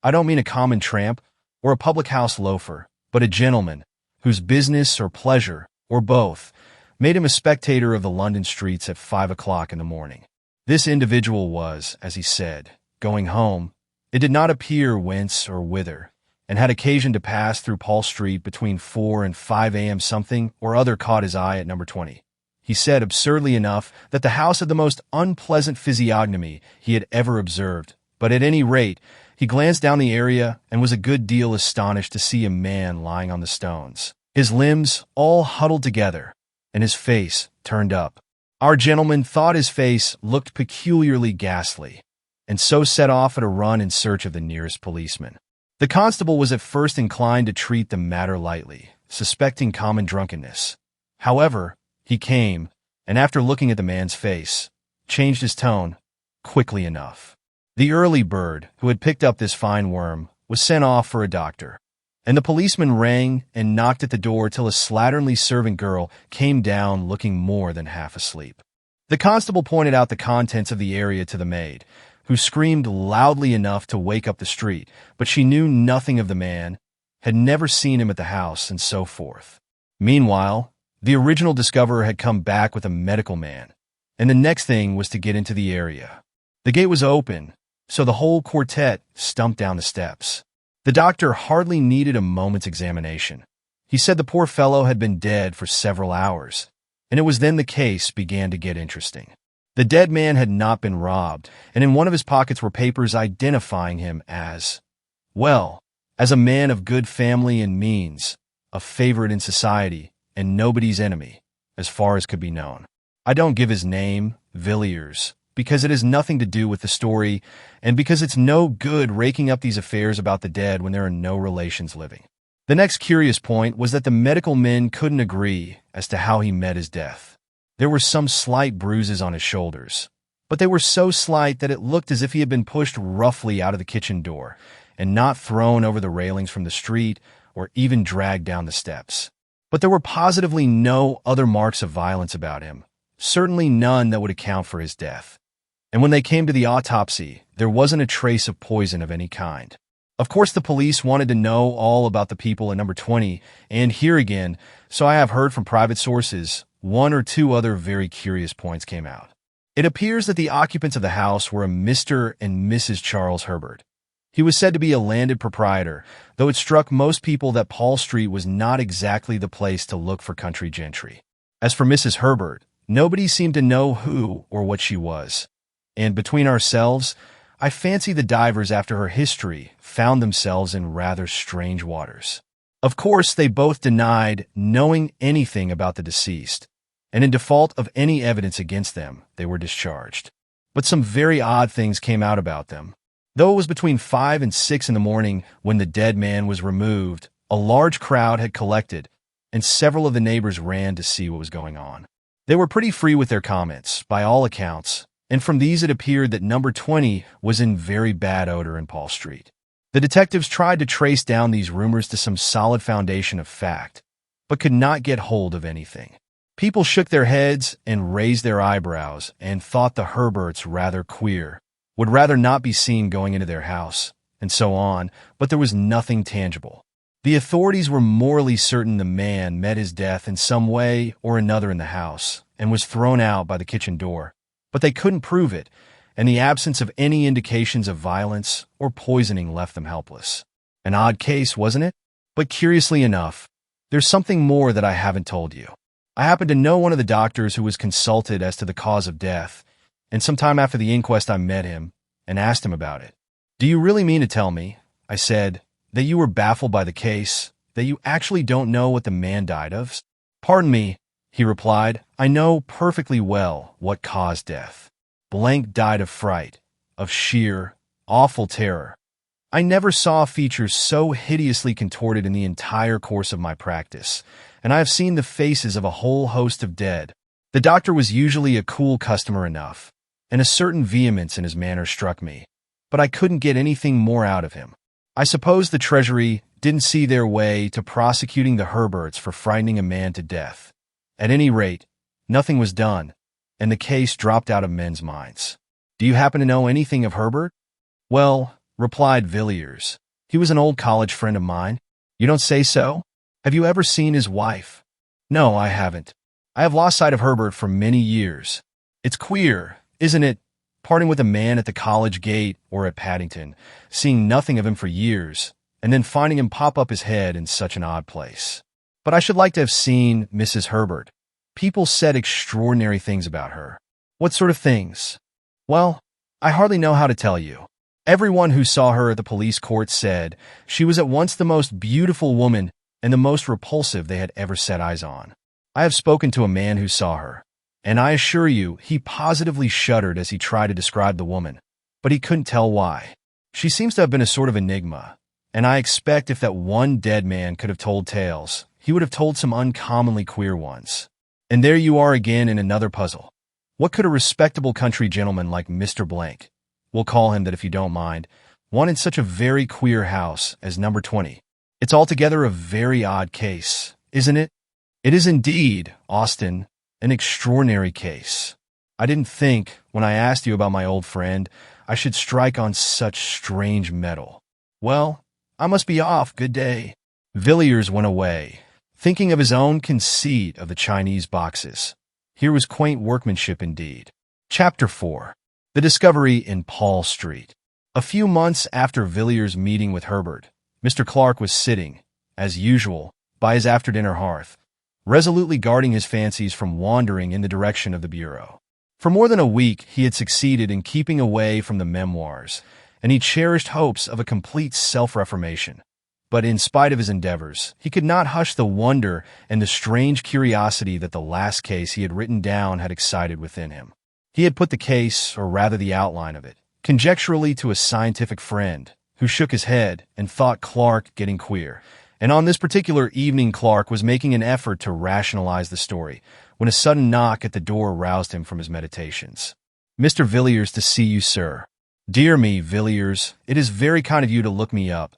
I don't mean a common tramp or a public house loafer, but a gentleman whose business or pleasure, or both, made him a spectator of the London streets at 5 o'clock in the morning. This individual was, as he said, going home, it did not appear whence or whither, and had occasion to pass through Paul Street between 4 and 5 a.m. Something or other caught his eye at number 20. He said, absurdly enough, that the house had the most unpleasant physiognomy he had ever observed, but at any rate, he glanced down the area and was a good deal astonished to see a man lying on the stones, his limbs all huddled together, and his face turned up. Our gentleman thought his face looked peculiarly ghastly, and so set off at a run in search of the nearest policeman. The constable was at first inclined to treat the matter lightly, suspecting common drunkenness. However, he came, and after looking at the man's face, changed his tone quickly enough. The early bird, who had picked up this fine worm, was sent off for a doctor, and the policeman rang and knocked at the door till a slatternly servant girl came down looking more than half asleep. The constable pointed out the contents of the area to the maid, who screamed loudly enough to wake up the street, but she knew nothing of the man, had never seen him at the house, and so forth. Meanwhile, the original discoverer had come back with a medical man, and the next thing was to get into the area. The gate was open, so the whole quartet stumped down the steps. The doctor hardly needed a moment's examination. He said the poor fellow had been dead for several hours, and it was then the case began to get interesting. The dead man had not been robbed, and in one of his pockets were papers identifying him as, well, as a man of good family and means, a favorite in society, and nobody's enemy, as far as could be known. I don't give his name, Villiers, because it has nothing to do with the story, and because it's no good raking up these affairs about the dead when there are no relations living. The next curious point was that the medical men couldn't agree as to how he met his death. There were some slight bruises on his shoulders, but they were so slight that it looked as if he had been pushed roughly out of the kitchen door, and not thrown over the railings from the street or even dragged down the steps. But there were positively no other marks of violence about him, certainly none that would account for his death. And when they came to the autopsy, there wasn't a trace of poison of any kind. Of course, the police wanted to know all about the people at number 20, and here again, so I have heard from private sources, one or two other very curious points came out. It appears that the occupants of the house were a Mr. and Mrs. Charles Herbert. He was said to be a landed proprietor, though it struck most people that Paul Street was not exactly the place to look for country gentry. As for Mrs. Herbert, nobody seemed to know who or what she was. And between ourselves, I fancy the divers, after her history, found themselves in rather strange waters. Of course, they both denied knowing anything about the deceased, and in default of any evidence against them, they were discharged. But some very odd things came out about them. Though it was between 5 and 6 in the morning when the dead man was removed, a large crowd had collected, and several of the neighbors ran to see what was going on. They were pretty free with their comments, by all accounts, and from these it appeared that number 20 was in very bad odor in Paul Street. The detectives tried to trace down these rumors to some solid foundation of fact, but could not get hold of anything. People shook their heads and raised their eyebrows and thought the Herberts rather queer, would rather not be seen going into their house, and so on, but there was nothing tangible. The authorities were morally certain the man met his death in some way or another in the house and was thrown out by the kitchen door, but they couldn't prove it, and the absence of any indications of violence or poisoning left them helpless. An odd case, wasn't it? But curiously enough, there's something more that I haven't told you. I happen to know one of the doctors who was consulted as to the cause of death, and sometime after the inquest I met him and asked him about it. "Do you really mean to tell me," I said, "that you were baffled by the case, that you actually don't know what the man died of?" "Pardon me," he replied, "I know perfectly well what caused death. Blank died of fright, of sheer, awful terror. I never saw features so hideously contorted in the entire course of my practice, and I have seen the faces of a whole host of dead. The doctor was usually a cool customer enough, and a certain vehemence in his manner struck me, but I couldn't get anything more out of him. I suppose the Treasury didn't see their way to prosecuting the Herberts for frightening a man to death. At any rate, nothing was done, and the case dropped out of men's minds. Do you happen to know anything of Herbert?" "Well," replied Villiers, "he was an old college friend of mine." "You don't say so? Have you ever seen his wife?" "No, I haven't. I have lost sight of Herbert for many years. It's queer, isn't it, parting with a man at the college gate or at Paddington, seeing nothing of him for years, and then finding him pop up his head in such an odd place. But I should like to have seen Mrs. Herbert. People said extraordinary things about her." "What sort of things?" "Well, I hardly know how to tell you. Everyone who saw her at the police court said she was at once the most beautiful woman and the most repulsive they had ever set eyes on. I have spoken to a man who saw her, and I assure you he positively shuddered as he tried to describe the woman, but he couldn't tell why. She seems to have been a sort of enigma, and I expect if that one dead man could have told tales, he would have told some uncommonly queer ones. And there you are again in another puzzle. What could a respectable country gentleman like Mr. Blank, we'll call him that if you don't mind, want in such a very queer house as number 20? It's altogether a very odd case, isn't it?" "It is indeed, Austin, an extraordinary case. I didn't think, when I asked you about my old friend, I should strike on such strange metal. Well, I must be off. Good day." Villiers went away, thinking of his own conceit of the Chinese boxes. Here was quaint workmanship indeed. Chapter 4. The Discovery in Paul Street. A few months after Villiers' meeting with Herbert, Mr. Clark was sitting, as usual, by his after-dinner hearth, resolutely guarding his fancies from wandering in the direction of the bureau. For more than a week he had succeeded in keeping away from the memoirs, and he cherished hopes of a complete self-reformation. But in spite of his endeavors, he could not hush the wonder and the strange curiosity that the last case he had written down had excited within him. He had put the case, or rather the outline of it, conjecturally to a scientific friend, who shook his head and thought Clark getting queer. And on this particular evening Clark was making an effort to rationalize the story, when a sudden knock at the door roused him from his meditations. "Mr. Villiers to see you, sir." "Dear me, Villiers, it is very kind of you to look me up.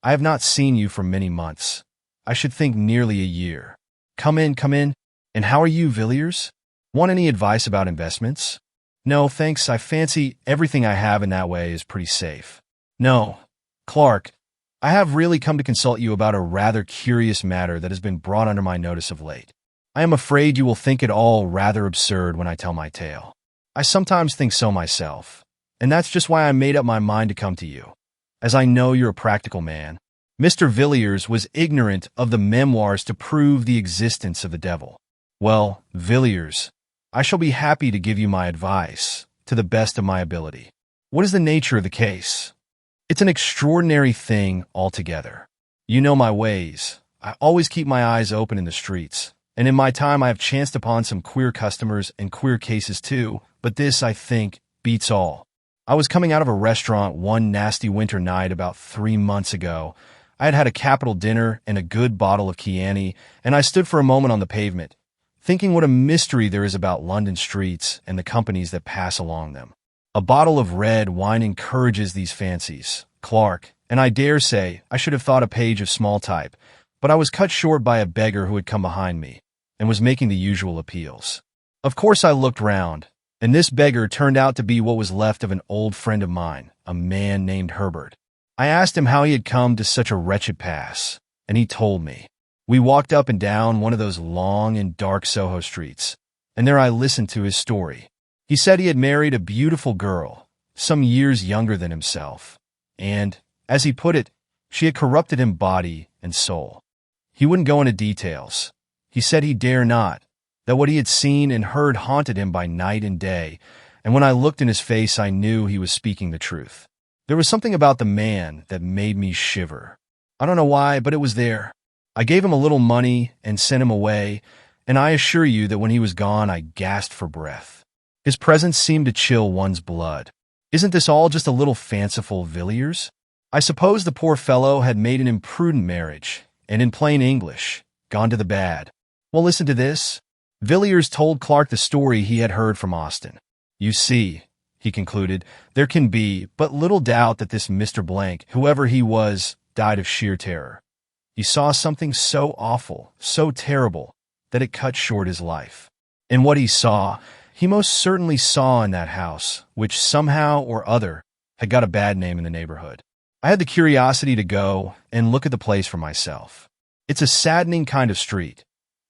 I have not seen you for many months. I should think nearly a year. Come in, come in. And how are you, Villiers? Want any advice about investments?" "No, thanks. I fancy everything I have in that way is pretty safe." "No. Clark, I have really come to consult you about a rather curious matter that has been brought under my notice of late." I am afraid you will think it all rather absurd when I tell my tale. I sometimes think so myself, and that's just why I made up my mind to come to you, as I know you're a practical man. Mr. Villiers was ignorant of the memoirs to prove the existence of the devil. Well, Villiers, I shall be happy to give you my advice, to the best of my ability. What is the nature of the case? It's an extraordinary thing altogether. You know my ways. I always keep my eyes open in the streets, and in my time I have chanced upon some queer customers and queer cases too, but this, I think, beats all. I was coming out of a restaurant one nasty winter night about 3 months ago. I had had a capital dinner and a good bottle of Chianti, and I stood for a moment on the pavement, thinking what a mystery there is about London streets and the companies that pass along them. A bottle of red wine encourages these fancies, Clark, and I dare say I should have thought a page of small type, but I was cut short by a beggar who had come behind me and was making the usual appeals. Of course I looked round, and this beggar turned out to be what was left of an old friend of mine, a man named Herbert. I asked him how he had come to such a wretched pass, and he told me. We walked up and down one of those long and dark Soho streets, and there I listened to his story. He said he had married a beautiful girl, some years younger than himself, and, as he put it, she had corrupted him body and soul. He wouldn't go into details. He said he dare not, that what he had seen and heard haunted him by night and day, and when I looked in his face I knew he was speaking the truth. There was something about the man that made me shiver. I don't know why, but it was there. I gave him a little money and sent him away, and I assure you that when he was gone I gasped for breath. His presence seemed to chill one's blood. Isn't this all just a little fanciful, Villiers? I suppose the poor fellow had made an imprudent marriage, and in plain English, gone to the bad. Well, listen to this. Villiers told Clark the story he had heard from Austin. You see, he concluded, there can be but little doubt that this Mr. Blank, whoever he was, died of sheer terror. He saw something so awful, so terrible, that it cut short his life. And what he saw, he most certainly saw in that house, which somehow or other had got a bad name in the neighborhood. I had the curiosity to go and look at the place for myself. It's a saddening kind of street.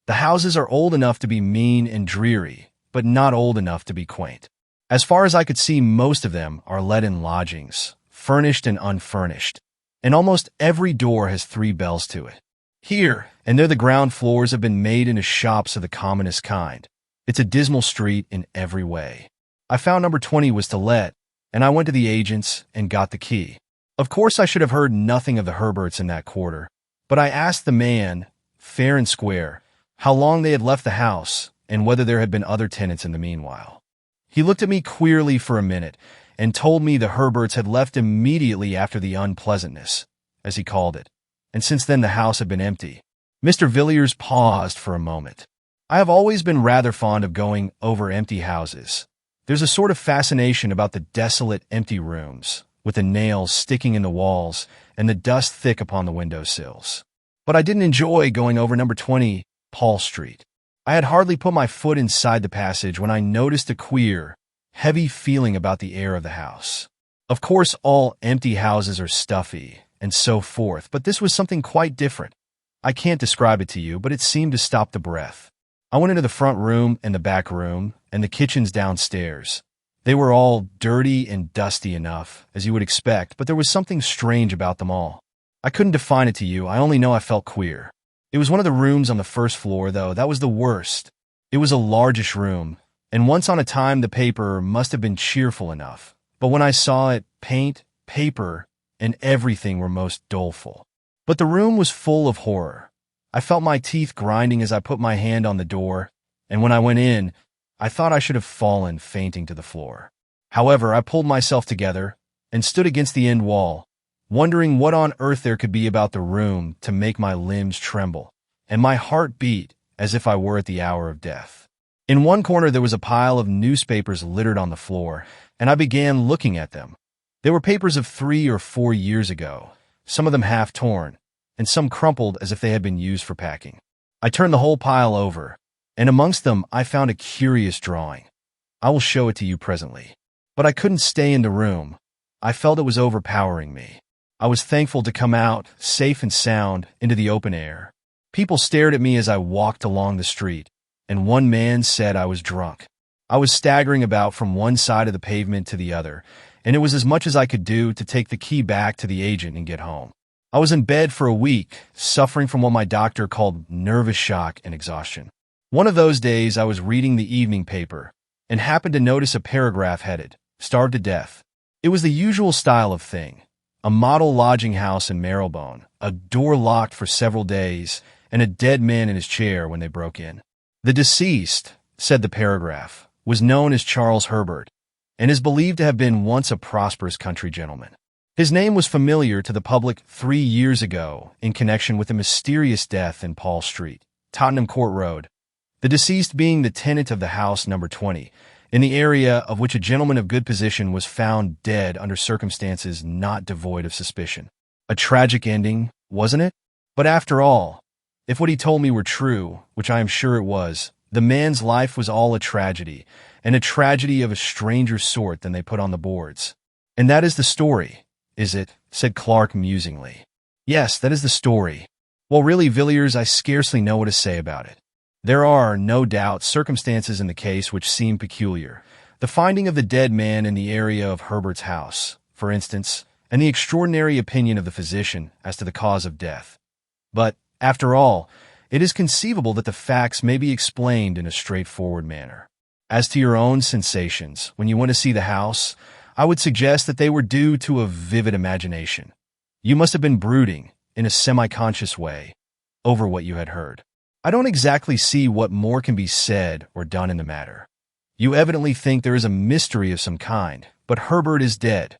The houses are old enough to be mean and dreary, but not old enough to be quaint. As far as I could see, most of them are let in lodgings, furnished and unfurnished, and almost every door has 3 bells to it. Here and there the ground floors have been made into shops of the commonest kind. It's a dismal street in every way. I found number 20 was to let, and I went to the agents and got the key. Of course I should have heard nothing of the Herberts in that quarter, but I asked the man, fair and square, how long they had left the house and whether there had been other tenants in the meanwhile. He looked at me queerly for a minute and told me the Herberts had left immediately after the unpleasantness, as he called it, and since then the house had been empty. Mr. Villiers paused for a moment. I have always been rather fond of going over empty houses. There's a sort of fascination about the desolate, empty rooms, with the nails sticking in the walls and the dust thick upon the windowsills. But I didn't enjoy going over number 20, Paul Street. I had hardly put my foot inside the passage when I noticed a queer, heavy feeling about the air of the house. Of course, all empty houses are stuffy, and so forth, but this was something quite different. I can't describe it to you, but it seemed to stop the breath. I went into the front room and the back room, and the kitchens downstairs. They were all dirty and dusty enough, as you would expect, but there was something strange about them all. I couldn't define it to you, I only know I felt queer. It was one of the rooms on the first floor, though. That was the worst. It was a largish room, and once on a time the paper must have been cheerful enough. But when I saw it, paint, paper, and everything were most doleful. But the room was full of horror. I felt my teeth grinding as I put my hand on the door, and when I went in, I thought I should have fallen fainting to the floor. However, I pulled myself together and stood against the end wall, wondering what on earth there could be about the room to make my limbs tremble, and my heart beat as if I were at the hour of death. In one corner there was a pile of newspapers littered on the floor, and I began looking at them. They were papers of 3 or 4 years ago, some of them half torn, and some crumpled as if they had been used for packing. I turned the whole pile over, and amongst them I found a curious drawing. I will show it to you presently. But I couldn't stay in the room. I felt it was overpowering me. I was thankful to come out, safe and sound, into the open air. People stared at me as I walked along the street, and one man said I was drunk. I was staggering about from one side of the pavement to the other, and it was as much as I could do to take the key back to the agent and get home. I was in bed for a week, suffering from what my doctor called nervous shock and exhaustion. One of those days, I was reading the evening paper and happened to notice a paragraph headed, "Starved to Death." It was the usual style of thing. A model lodging house in Marylebone, a door locked for several days, and a dead man in his chair when they broke in. The deceased, said the paragraph, was known as Charles Herbert, and is believed to have been once a prosperous country gentleman. His name was familiar to the public 3 years ago in connection with a mysterious death in Paul Street, Tottenham Court Road, the deceased being the tenant of the house number 20, in the area of which a gentleman of good position was found dead under circumstances not devoid of suspicion. A tragic ending, wasn't it? But after all, if what he told me were true, which I am sure it was, the man's life was all a tragedy, and a tragedy of a stranger sort than they put on the boards. And that is the story, is it? Said Clark musingly. Yes, that is the story. Well, really, Villiers, I scarcely know what to say about it. There are, no doubt, circumstances in the case which seem peculiar. The finding of the dead man in the area of Herbert's house, for instance, and the extraordinary opinion of the physician as to the cause of death. But, after all, it is conceivable that the facts may be explained in a straightforward manner. As to your own sensations, when you went to see the house, I would suggest that they were due to a vivid imagination. You must have been brooding, in a semi-conscious way, over what you had heard. I don't exactly see what more can be said or done in the matter. You evidently think there is a mystery of some kind, but Herbert is dead.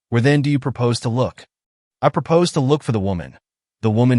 Where then do you propose to look? I propose to look for the woman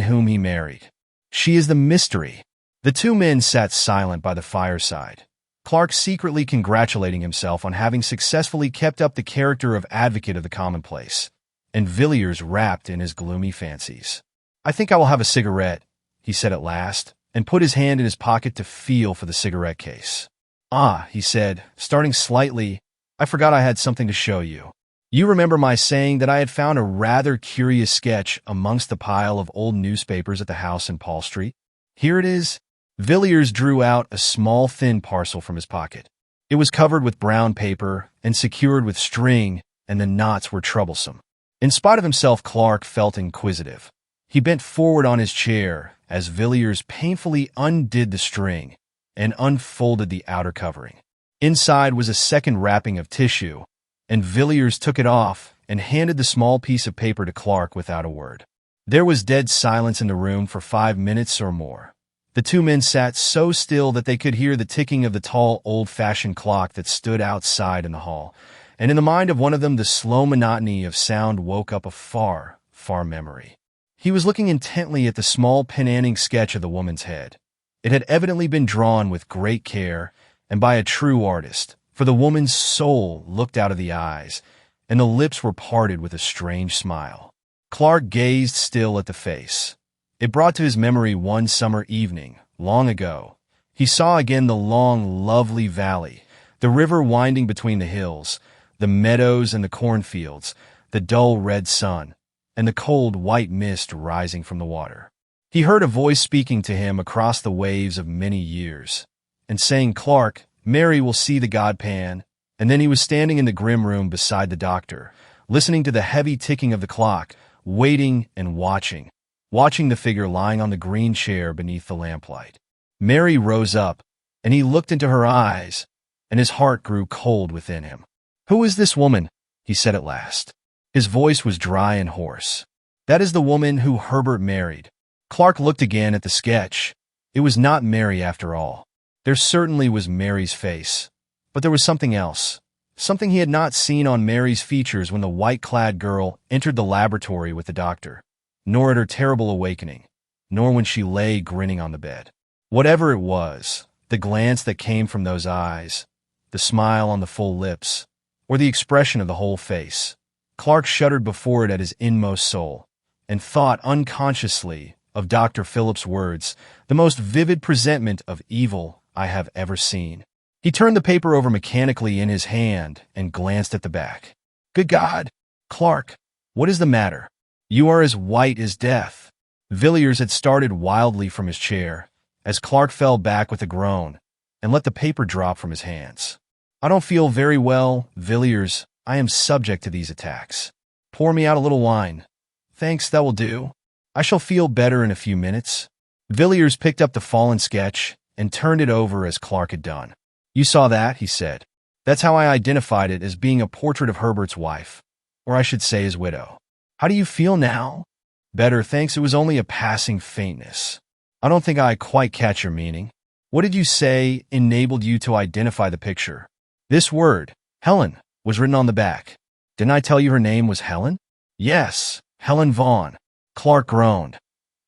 whom he married. She is the mystery. The two men sat silent by the fireside, Clark secretly congratulating himself on having successfully kept up the character of advocate of the commonplace, and Villiers wrapped in his gloomy fancies. I think I will have a cigarette, he said at last, and put his hand in his pocket to feel for the cigarette case. Ah, he said, starting slightly, I forgot I had something to show you. You remember my saying that I had found a rather curious sketch amongst the pile of old newspapers at the house in Paul Street? Here it is. Villiers drew out a small thin parcel from his pocket. It was covered with brown paper and secured with string, and the knots were troublesome. In spite of himself, Clark felt inquisitive. He bent forward on his chair as Villiers painfully undid the string and unfolded the outer covering. Inside was a second wrapping of tissue, and Villiers took it off and handed the small piece of paper to Clark without a word. There was dead silence in the room for 5 minutes or more. The two men sat so still that they could hear the ticking of the tall, old-fashioned clock that stood outside in the hall, and in the mind of one of them the slow monotony of sound woke up a far, far memory. He was looking intently at the small pen-handing sketch of the woman's head. It had evidently been drawn with great care and by a true artist, for the woman's soul looked out of the eyes, and the lips were parted with a strange smile. Clark gazed still at the face. It brought to his memory one summer evening, long ago. He saw again the long, lovely valley, the river winding between the hills, the meadows and the cornfields, the dull red sun, and the cold white mist rising from the water. He heard a voice speaking to him across the waves of many years, and saying, Clark, Mary will see the godpan, and then he was standing in the grim room beside the doctor, listening to the heavy ticking of the clock, waiting and watching the figure lying on the green chair beneath the lamplight. Mary rose up, and he looked into her eyes, and his heart grew cold within him. Who is this woman? He said at last. His voice was dry and hoarse. That is the woman who Herbert married. Clark looked again at the sketch. It was not Mary after all. There certainly was Mary's face, but there was something else, something he had not seen on Mary's features when the white-clad girl entered the laboratory with the doctor, nor at her terrible awakening, nor when she lay grinning on the bed. Whatever it was, the glance that came from those eyes, the smile on the full lips, or the expression of the whole face, Clark shuddered before it at his inmost soul, and thought unconsciously of Dr. Phillips' words, the most vivid presentment of evil I have ever seen. He turned the paper over mechanically in his hand and glanced at the back. Good God! Clark, what is the matter? You are as white as death. Villiers had started wildly from his chair, as Clark fell back with a groan, and let the paper drop from his hands. I don't feel very well, Villiers. I am subject to these attacks. Pour me out a little wine. Thanks, that will do. I shall feel better in a few minutes. Villiers picked up the fallen sketch and turned it over as Clark had done. You saw that, he said. That's how I identified it as being a portrait of Herbert's wife, or I should say his widow. How do you feel now? Better, thanks. It was only a passing faintness. I don't think I quite catch your meaning. What did you say enabled you to identify the picture? This word, Helen, was written on the back. Didn't I tell you her name was Helen? Yes, Helen Vaughn. Clark groaned.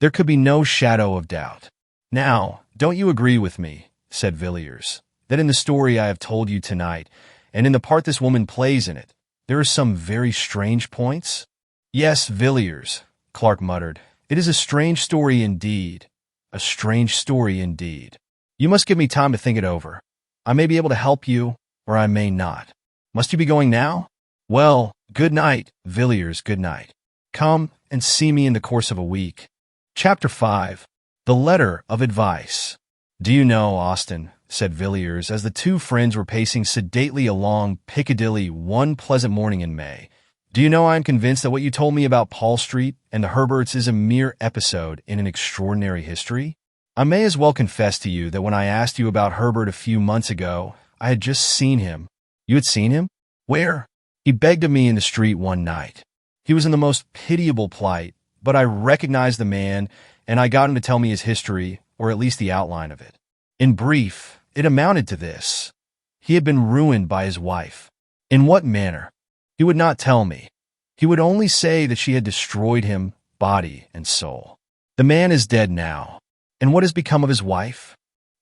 There could be no shadow of doubt. Now, don't you agree with me, said Villiers, that in the story I have told you tonight, and in the part this woman plays in it, there are some very strange points? Yes, Villiers, Clark muttered. It is a strange story indeed. A strange story indeed. You must give me time to think it over. I may be able to help you, or I may not. Must you be going now? Well, good night, Villiers, good night. Come and see me in the course of a week. Chapter 5. The Letter of Advice. Do you know, Austin, said Villiers, as the two friends were pacing sedately along Piccadilly one pleasant morning in May, do you know I am convinced that what you told me about Paul Street and the Herberts is a mere episode in an extraordinary history? I may as well confess to you that when I asked you about Herbert a few months ago, I had just seen him. You had seen him? Where? He begged of me in the street one night. He was in the most pitiable plight, but I recognized the man, and I got him to tell me his history, or at least the outline of it. In brief, it amounted to this. He had been ruined by his wife. In what manner? He would not tell me. He would only say that she had destroyed him, body and soul. The man is dead now. And what has become of his wife?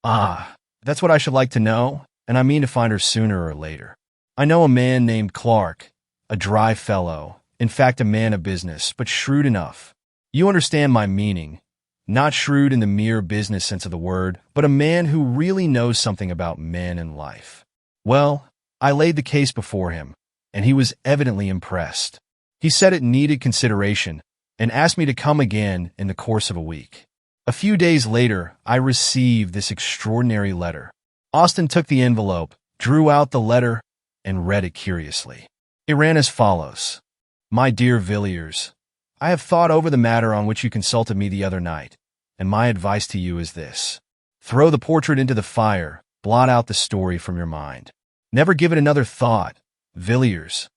Ah, that's what I should like to know, and I mean to find her sooner or later. I know a man named Clark, a dry fellow, in fact a man of business, but shrewd enough. You understand my meaning. Not shrewd in the mere business sense of the word, but a man who really knows something about men and life. Well, I laid the case before him, and he was evidently impressed. He said it needed consideration, and asked me to come again in the course of a week. A few days later, I received this extraordinary letter. Austin took the envelope, drew out the letter, and read it curiously. It ran as follows. My dear Villiers, I have thought over the matter on which you consulted me the other night, and my advice to you is this. Throw the portrait into the fire, blot out the story from your mind. Never give it another thought, Villiers,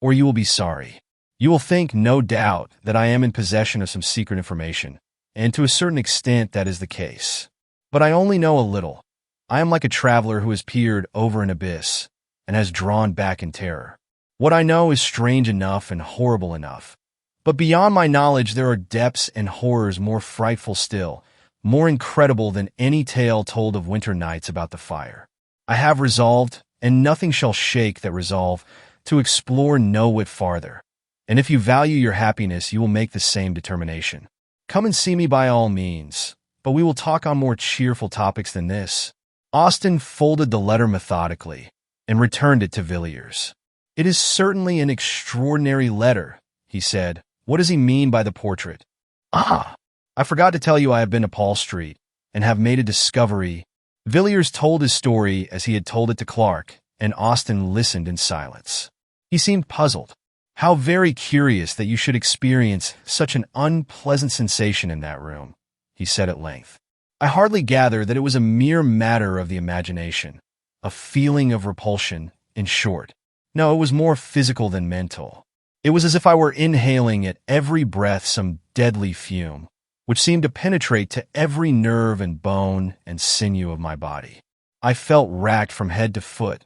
or you will be sorry. You will think, no doubt, that I am in possession of some secret information, and to a certain extent that is the case. But I only know a little. I am like a traveler who has peered over an abyss and has drawn back in terror. What I know is strange enough and horrible enough. But beyond my knowledge there are depths and horrors more frightful still, more incredible than any tale told of winter nights about the fire. I have resolved, and nothing shall shake that resolve, to explore no whit farther. And if you value your happiness, you will make the same determination. Come and see me by all means, but we will talk on more cheerful topics than this. Austin folded the letter methodically and returned it to Villiers. It is certainly an extraordinary letter, he said. What does he mean by the portrait? Ah, I forgot to tell you I have been to Paul Street and have made a discovery. Villiers told his story as he had told it to Clark, and Austin listened in silence. He seemed puzzled. How very curious that you should experience such an unpleasant sensation in that room, he said at length. I hardly gather that it was a mere matter of the imagination, a feeling of repulsion, in short. No, it was more physical than mental. It was as if I were inhaling at every breath some deadly fume, which seemed to penetrate to every nerve and bone and sinew of my body. I felt racked from head to foot.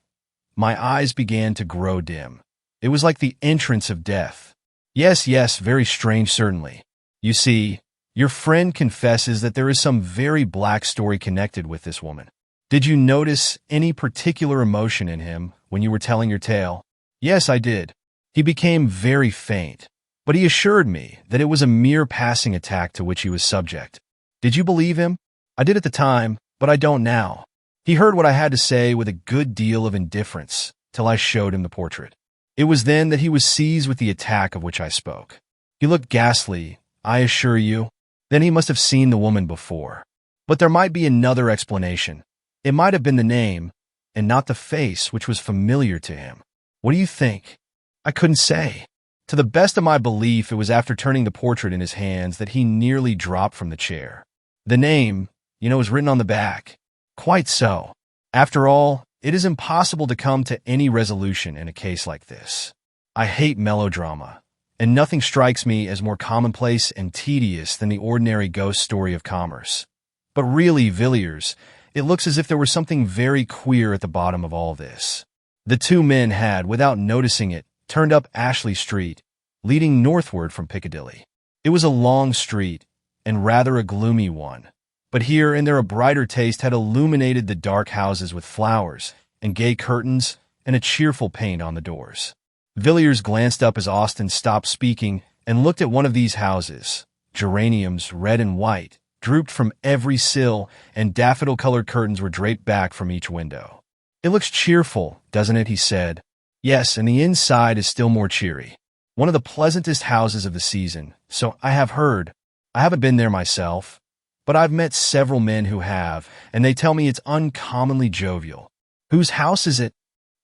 My eyes began to grow dim. It was like the entrance of death. Yes, very strange, certainly. You see, your friend confesses that there is some very black story connected with this woman. Did you notice any particular emotion in him when you were telling your tale? Yes, I did. He became very faint, but he assured me that it was a mere passing attack to which he was subject. Did you believe him? I did at the time, but I don't now. He heard what I had to say with a good deal of indifference till I showed him the portrait. It was then that he was seized with the attack of which I spoke. He looked ghastly, I assure you. Then he must have seen the woman before. But there might be another explanation. It might have been the name, and not the face, which was familiar to him. What do you think? I couldn't say. To the best of my belief, it was after turning the portrait in his hands that he nearly dropped from the chair. The name, was written on the back. Quite so. After all, it is impossible to come to any resolution in a case like this. I hate melodrama, and nothing strikes me as more commonplace and tedious than the ordinary ghost story of commerce. But really, Villiers, it looks as if there was something very queer at the bottom of all this. The two men had, without noticing it, turned up Ashley Street, leading northward from Piccadilly. It was a long street, and rather a gloomy one, but here and there a brighter taste had illuminated the dark houses with flowers and gay curtains and a cheerful paint on the doors. Villiers glanced up as Austin stopped speaking and looked at one of these houses. Geraniums, red and white, drooped from every sill, and daffodil-colored curtains were draped back from each window. "It looks cheerful, doesn't it?" he said. "Yes, and the inside is still more cheery. One of the pleasantest houses of the season, so I have heard. I haven't been there myself, but I've met several men who have, and they tell me it's uncommonly jovial." "Whose house is it?"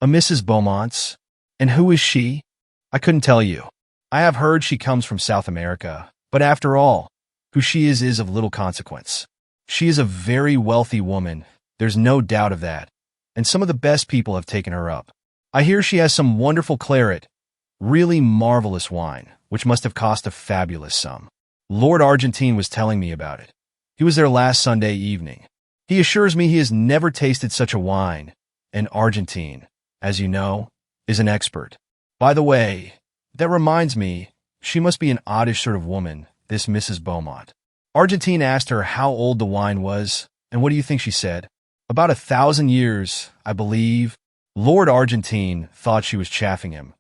"A Mrs. Beaumont's." "And who is she?" "I couldn't tell you. I have heard she comes from South America, but after all, who she is of little consequence. She is a very wealthy woman, there's no doubt of that, and some of the best people have taken her up. I hear she has some wonderful claret, really marvelous wine, which must have cost a fabulous sum. Lord Argentine was telling me about it. He was there last Sunday evening. He assures me he has never tasted such a wine, and Argentine, as you know, is an expert. By the way, that reminds me, she must be an oddish sort of woman, this Mrs. Beaumont." Argentine asked her how old the wine was, and what do you think she said? "About 1,000 years, I believe." Lord Argentine thought she was chaffing him,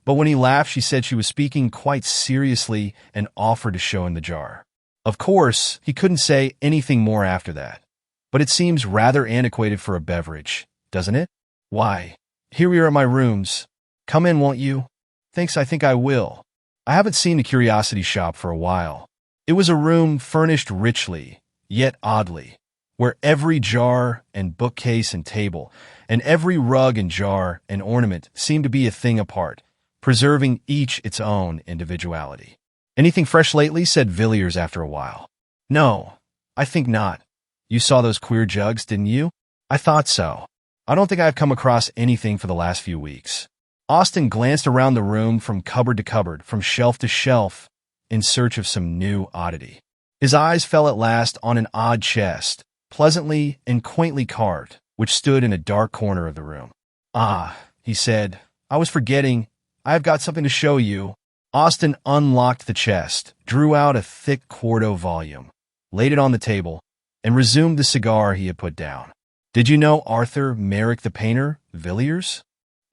but when he laughed she said she was speaking quite seriously and offered to show him the jar. Of course, he couldn't say anything more after that, but it seems rather antiquated for a beverage, doesn't it? "Why, here we are at my rooms. Come in, won't you?" "Thanks, I think I will. I haven't seen the curiosity shop for a while." It was a room furnished richly, yet oddly, where every jar and bookcase and table, and every rug and jar and ornament seemed to be a thing apart, preserving each its own individuality. "Anything fresh lately?" said Villiers after a while. "No, I think not. You saw those queer jugs, didn't you?" "I thought so. I don't think I've come across anything for the last few weeks." Austin glanced around the room from cupboard to cupboard, from shelf to shelf, in search of some new oddity. His eyes fell at last on an odd chest, pleasantly and quaintly carved, which stood in a dark corner of the room. "Ah," he said, "I was forgetting. I have got something to show you." Austin unlocked the chest, drew out a thick quarto volume, laid it on the table, and resumed the cigar he had put down. "Did you know Arthur Machen the painter, Villiers?"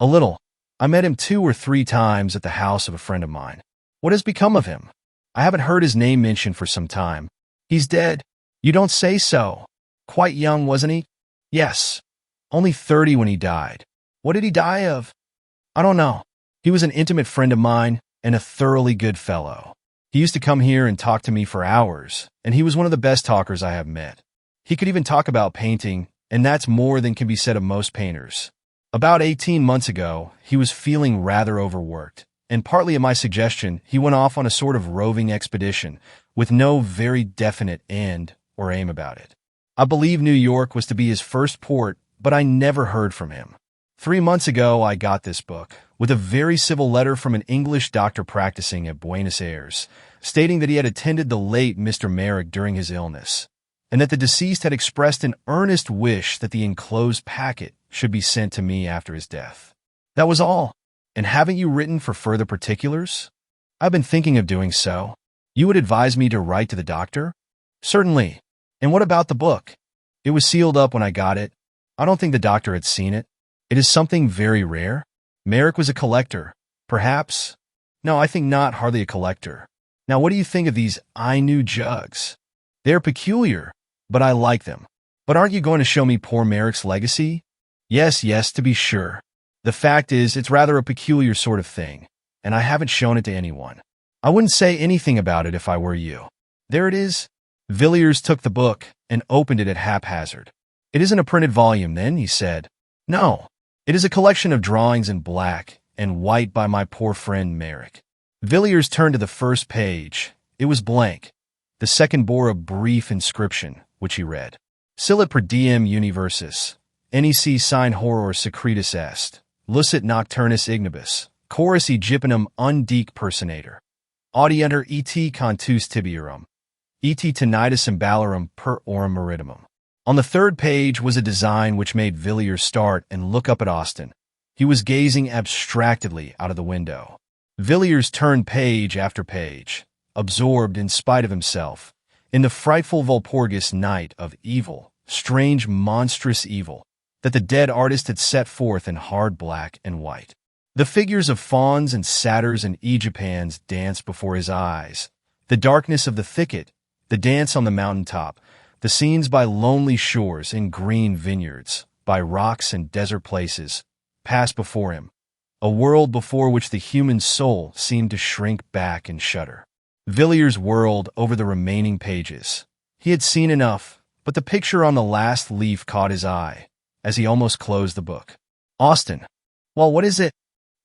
"A little. I met him 2 or 3 times at the house of a friend of mine." "What has become of him?" "I haven't heard his name mentioned for some time." "He's dead." "You don't say so. Quite young, wasn't he?" "Yes. Only 30 when he died." "What did he die of?" "I don't know. He was an intimate friend of mine and a thoroughly good fellow. He used to come here and talk to me for hours, and he was one of the best talkers I have met. He could even talk about painting, and that's more than can be said of most painters. About 18 months ago, he was feeling rather overworked, and partly at my suggestion, he went off on a sort of roving expedition with no very definite end or aim about it. I believe New York was to be his first port, but I never heard from him. 3 months ago, I got this book, with a very civil letter from an English doctor practicing at Buenos Aires, stating that he had attended the late Mr. Merrick during his illness, and that the deceased had expressed an earnest wish that the enclosed packet should be sent to me after his death. That was all. And haven't you written for further particulars?" "I've been thinking of doing so." "You would advise me to write to the doctor?" "Certainly. And what about the book?" "It was sealed up when I got it. I don't think the doctor had seen it. It is something very rare." "Merrick was a collector, perhaps?" "No, I think not, hardly a collector. Now, what do you think of these Ainu jugs?" "They're peculiar, but I like them." "But aren't you going to show me poor Merrick's legacy?" Yes, to be sure. The fact is, it's rather a peculiar sort of thing, and I haven't shown it to anyone. I wouldn't say anything about it if I were you. There it is." Villiers took the book and opened it at haphazard. "It isn't a printed volume, then," he said. "No. It is a collection of drawings in black and white by my poor friend Merrick." Villiers turned to the first page. It was blank. The second bore a brief inscription, which he read. "Silit per diem universis, nec sine horror secretus est, lucit nocturnus ignibus, chorus Egyptianum undique personator. Audienter et cantus tibiarum, et tinnitus imbalarum per orum maritimum." On the third page was a design which made Villiers start and look up at Austen. He was gazing abstractedly out of the window. Villiers turned page after page, absorbed in spite of himself, in the frightful Walpurgis night of evil, strange monstrous evil, that the dead artist had set forth in hard black and white. The figures of fauns and satyrs and Aegipans danced before his eyes. The darkness of the thicket, the dance on the mountaintop, the scenes by lonely shores in green vineyards, by rocks and desert places, passed before him, a world before which the human soul seemed to shrink back and shudder. Villiers whirled over the remaining pages. He had seen enough, but the picture on the last leaf caught his eye, as he almost closed the book. "Austen, well, what is it?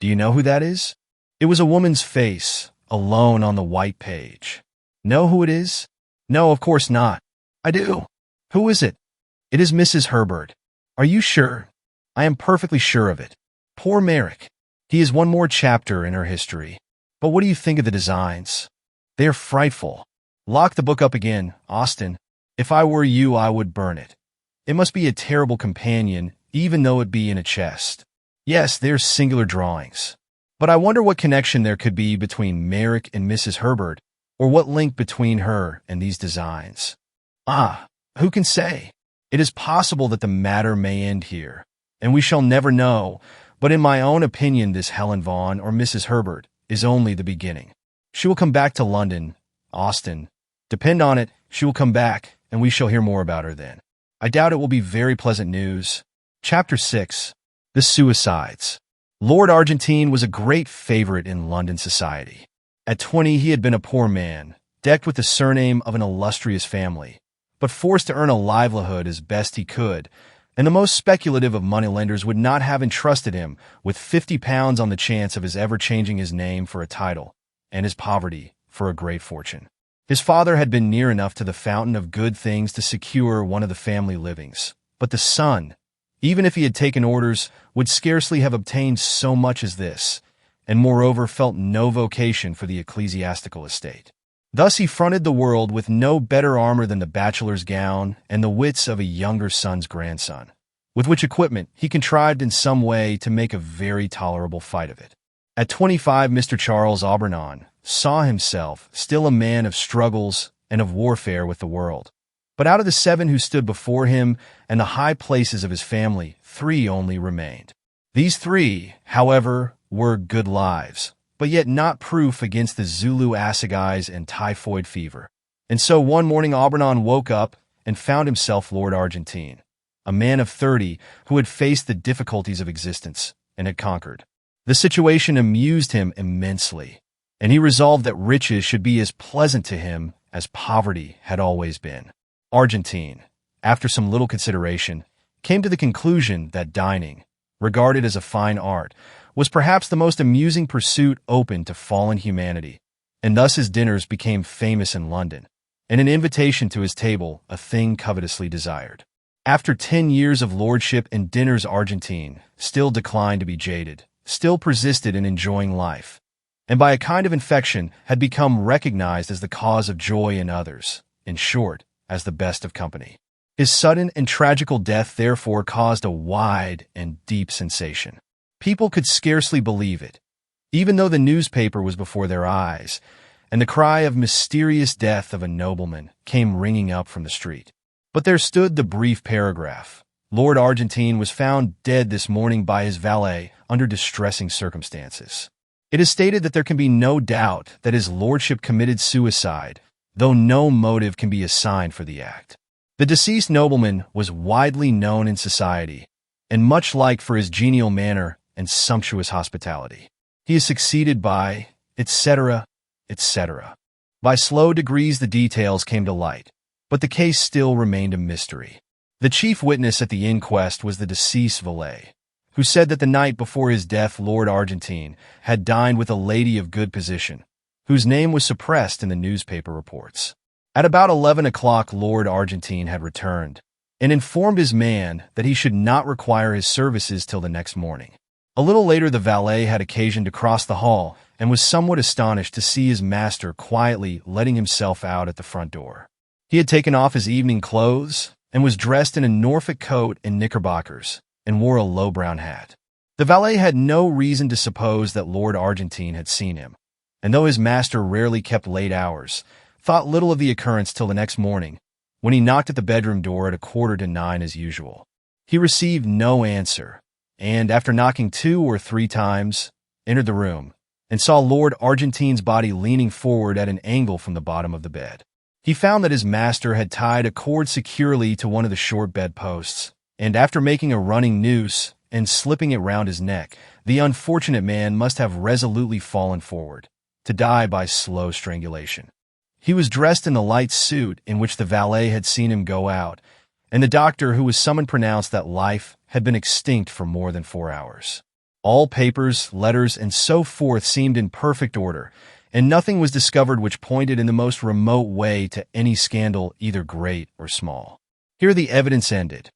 Do you know who that is?" It was a woman's face, alone on the white page. "Know who it is?" "No, of course not." "I do." "Who is it?" "It is Mrs. Herbert." "Are you sure?" "I am perfectly sure of it." "Poor Merrick. He is one more chapter in her history. But what do you think of the designs?" "They are frightful." "Lock the book up again, Austen. If I were you, I would burn it. It must be a terrible companion, even though it be in a chest." "Yes, they're singular drawings. But I wonder what connection there could be between Merrick and Mrs. Herbert, or what link between her and these designs." "Ah, who can say? It is possible that the matter may end here, and we shall never know, but in my own opinion this Helen Vaughan or Mrs. Herbert is only the beginning. She will come back to London, Austen. Depend on it, she will come back, and we shall hear more about her then. I doubt it will be very pleasant news." Chapter 6. The Suicides. Lord Argentine was a great favorite in London society. At 20 he had been a poor man, decked with the surname of an illustrious family, but forced to earn a livelihood as best he could, and the most speculative of moneylenders would not have entrusted him with £50 on the chance of his ever changing his name for a title, and his poverty for a great fortune. His father had been near enough to the fountain of good things to secure one of the family livings, but the son, even if he had taken orders, would scarcely have obtained so much as this, and moreover felt no vocation for the ecclesiastical estate. Thus he fronted the world with no better armor than the bachelor's gown and the wits of a younger son's grandson, with which equipment he contrived in some way to make a very tolerable fight of it. At 25, Mr. Charles Aubernon saw himself still a man of struggles and of warfare with the world. But out of the 7 who stood before him and the high places of his family, 3 only remained. These 3, however, were good lives, but yet not proof against the Zulu assegais and typhoid fever. And so one morning Aubernon woke up and found himself Lord Argentine, a man of 30 who had faced the difficulties of existence and had conquered. The situation amused him immensely, and he resolved that riches should be as pleasant to him as poverty had always been. Argentine, after some little consideration, came to the conclusion that dining, regarded as a fine art, was perhaps the most amusing pursuit open to fallen humanity, and thus his dinners became famous in London, and an invitation to his table a thing covetously desired. After 10 years of lordship and dinners, Argentine still declined to be jaded, still persisted in enjoying life, and by a kind of infection had become recognized as the cause of joy in others, in short, as the best of company. His sudden and tragical death therefore caused a wide and deep sensation. People could scarcely believe it, even though the newspaper was before their eyes, and the cry of mysterious death of a nobleman came ringing up from the street. But there stood the brief paragraph. Lord Argentine was found dead this morning by his valet under distressing circumstances. It is stated that there can be no doubt that his lordship committed suicide, though no motive can be assigned for the act. The deceased nobleman was widely known in society, and much liked for his genial manner and sumptuous hospitality. He is succeeded by, etc., etc. By slow degrees the details came to light, but the case still remained a mystery. The chief witness at the inquest was the deceased valet, who said that the night before his death Lord Argentine had dined with a lady of good position, whose name was suppressed in the newspaper reports. At about 11 o'clock Lord Argentine had returned, and informed his man that he should not require his services till the next morning. A little later the valet had occasion to cross the hall and was somewhat astonished to see his master quietly letting himself out at the front door. He had taken off his evening clothes and was dressed in a Norfolk coat and knickerbockers, and wore a low brown hat. The valet had no reason to suppose that Lord Argentine had seen him, and though his master rarely kept late hours, thought little of the occurrence till the next morning, when he knocked at the bedroom door at 8:45 as usual. He received no answer, and after knocking 2 or 3 times, entered the room, and saw Lord Argentine's body leaning forward at an angle from the bottom of the bed. He found that his master had tied a cord securely to one of the short bedposts, and after making a running noose and slipping it round his neck, the unfortunate man must have resolutely fallen forward, to die by slow strangulation. He was dressed in the light suit in which the valet had seen him go out, and the doctor who was summoned pronounced that life had been extinct for more than 4 hours. All papers, letters, and so forth seemed in perfect order, and nothing was discovered which pointed in the most remote way to any scandal either great or small. Here the evidence ended.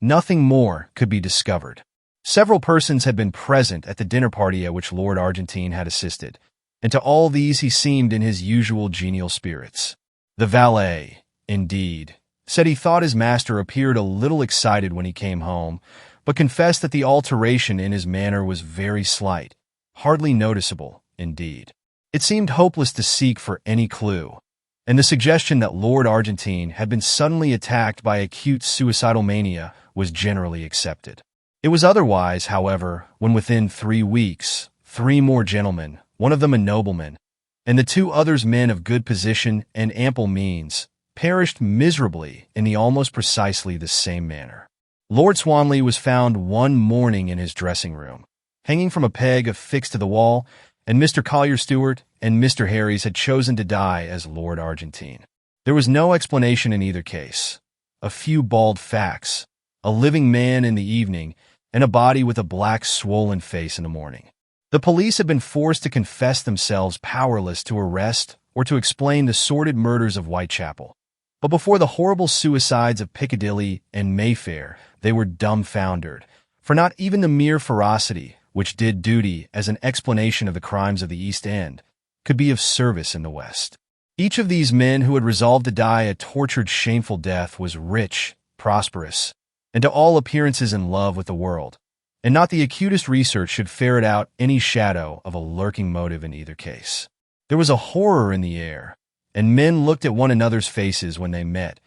Nothing more could be discovered. Several persons had been present at the dinner party at which Lord Argentine had assisted, and to all these he seemed in his usual genial spirits. The valet, indeed, said he thought his master appeared a little excited when he came home, but confessed that the alteration in his manner was very slight, hardly noticeable, indeed. It seemed hopeless to seek for any clue, and the suggestion that Lord Argentine had been suddenly attacked by acute suicidal mania was generally accepted. It was otherwise, however, when within 3 weeks, 3 more gentlemen, one of them a nobleman, and the 2 others men of good position and ample means, perished miserably in the almost precisely the same manner. Lord Swanley was found one morning in his dressing-room, hanging from a peg affixed to the wall, and Mr. Collier Stewart and Mr. Harries had chosen to die as Lord Argentine. There was no explanation in either case. A few bald facts, a living man in the evening, and a body with a black swollen face in the morning. The police had been forced to confess themselves powerless to arrest or to explain the sordid murders of Whitechapel. But before the horrible suicides of Piccadilly and Mayfair, they were dumbfounded, for not even the mere ferocity, which did duty as an explanation of the crimes of the East End, could be of service in the West. Each of these men who had resolved to die a tortured, shameful death was rich, prosperous, and to all appearances in love with the world, and not the acutest research should ferret out any shadow of a lurking motive in either case. There was a horror in the air, and men looked at one another's faces when they met,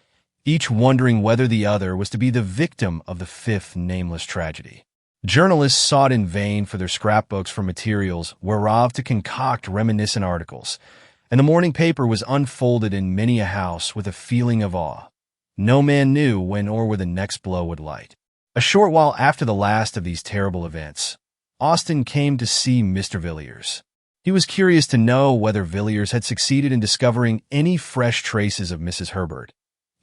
each wondering whether the other was to be the victim of the 5th nameless tragedy. Journalists sought in vain for their scrapbooks for materials whereof to concoct reminiscent articles, and the morning paper was unfolded in many a house with a feeling of awe. No man knew when or where the next blow would light. A short while after the last of these terrible events, Austin came to see Mr. Villiers. He was curious to know whether Villiers had succeeded in discovering any fresh traces of Mrs. Herbert,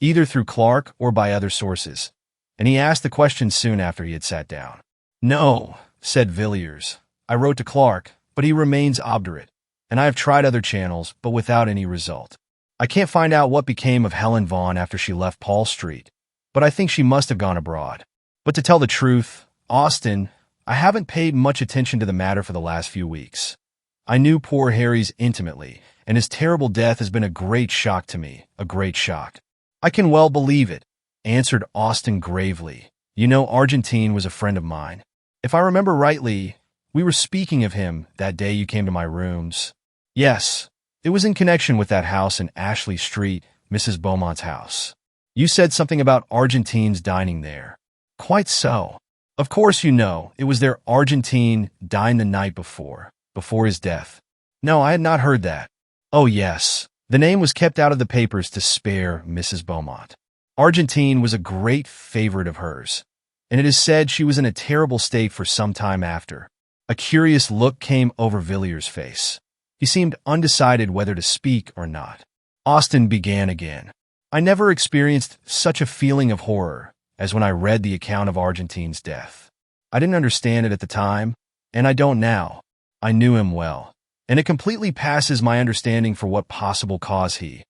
either through Clark or by other sources, and he asked the question soon after he had sat down. "No," said Villiers. "I wrote to Clark, but he remains obdurate, and I have tried other channels, but without any result. I can't find out what became of Helen Vaughan after she left Paul Street, but I think she must have gone abroad. But to tell the truth, Austin, I haven't paid much attention to the matter for the last few weeks. I knew poor Harry's intimately, and his terrible death has been a great shock to me, a great shock." "I can well believe it," answered Austin gravely. "You know, Argentine was a friend of mine. If I remember rightly, we were speaking of him that day you came to my rooms." "Yes, it was in connection with that house in Ashley Street, Mrs. Beaumont's house. You said something about Argentine's dining there." "Quite so. Of course you know, it was there Argentine dined the night before his death." "No, I had not heard that." "Oh yes, the name was kept out of the papers to spare Mrs. Beaumont. Argentine was a great favorite of hers, and it is said she was in a terrible state for some time after." A curious look came over Villiers' face. He seemed undecided whether to speak or not. Austin began again. "I never experienced such a feeling of horror as when I read the account of Argentine's death. I didn't understand it at the time, and I don't now. I knew him well, and it completely passes my understanding for what possible cause he,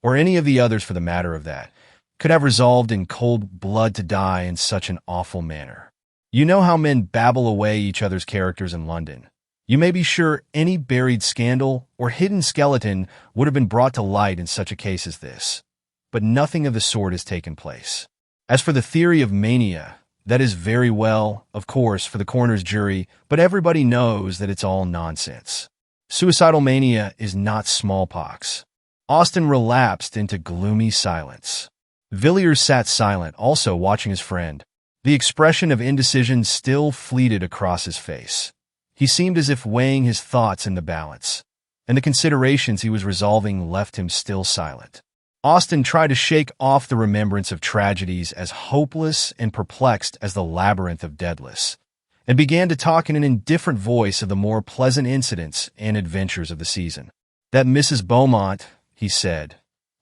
or any of the others for the matter of that, could have resolved in cold blood to die in such an awful manner. You know how men babble away each other's characters in London. You may be sure any buried scandal or hidden skeleton would have been brought to light in such a case as this. But nothing of the sort has taken place. As for the theory of mania, that is very well, of course, for the coroner's jury, but everybody knows that it's all nonsense. Suicidal mania is not smallpox. Austen relapsed into gloomy silence. Villiers sat silent, also watching his friend. The expression of indecision still fleeted across his face. He seemed as if weighing his thoughts in the balance, and the considerations he was resolving left him still silent. Austen tried to shake off the remembrance of tragedies as hopeless and perplexed as the labyrinth of Daedalus, and began to talk in an indifferent voice of the more pleasant incidents and adventures of the season. That Mrs. Beaumont, he said,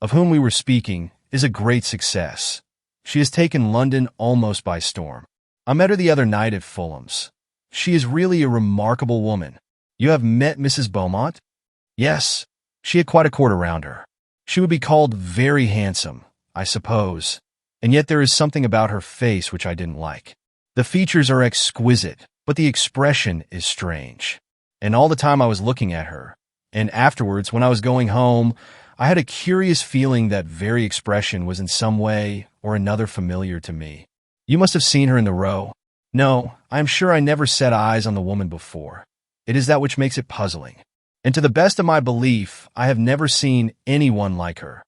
of whom we were speaking, is a great success. She has taken London almost by storm. I met her the other night at Fulham's. She is really a remarkable woman. You have met Mrs. Beaumont? Yes. She had quite a court around her. She would be called very handsome, I suppose, and yet there is something about her face which I didn't like. The features are exquisite, but the expression is strange. And all the time I was looking at her, and afterwards when I was going home, I had a curious feeling that very expression was in some way or another familiar to me. You must have seen her in the Row. No, I am sure I never set eyes on the woman before. It is that which makes it puzzling. And to the best of my belief, I have never seen anyone like her.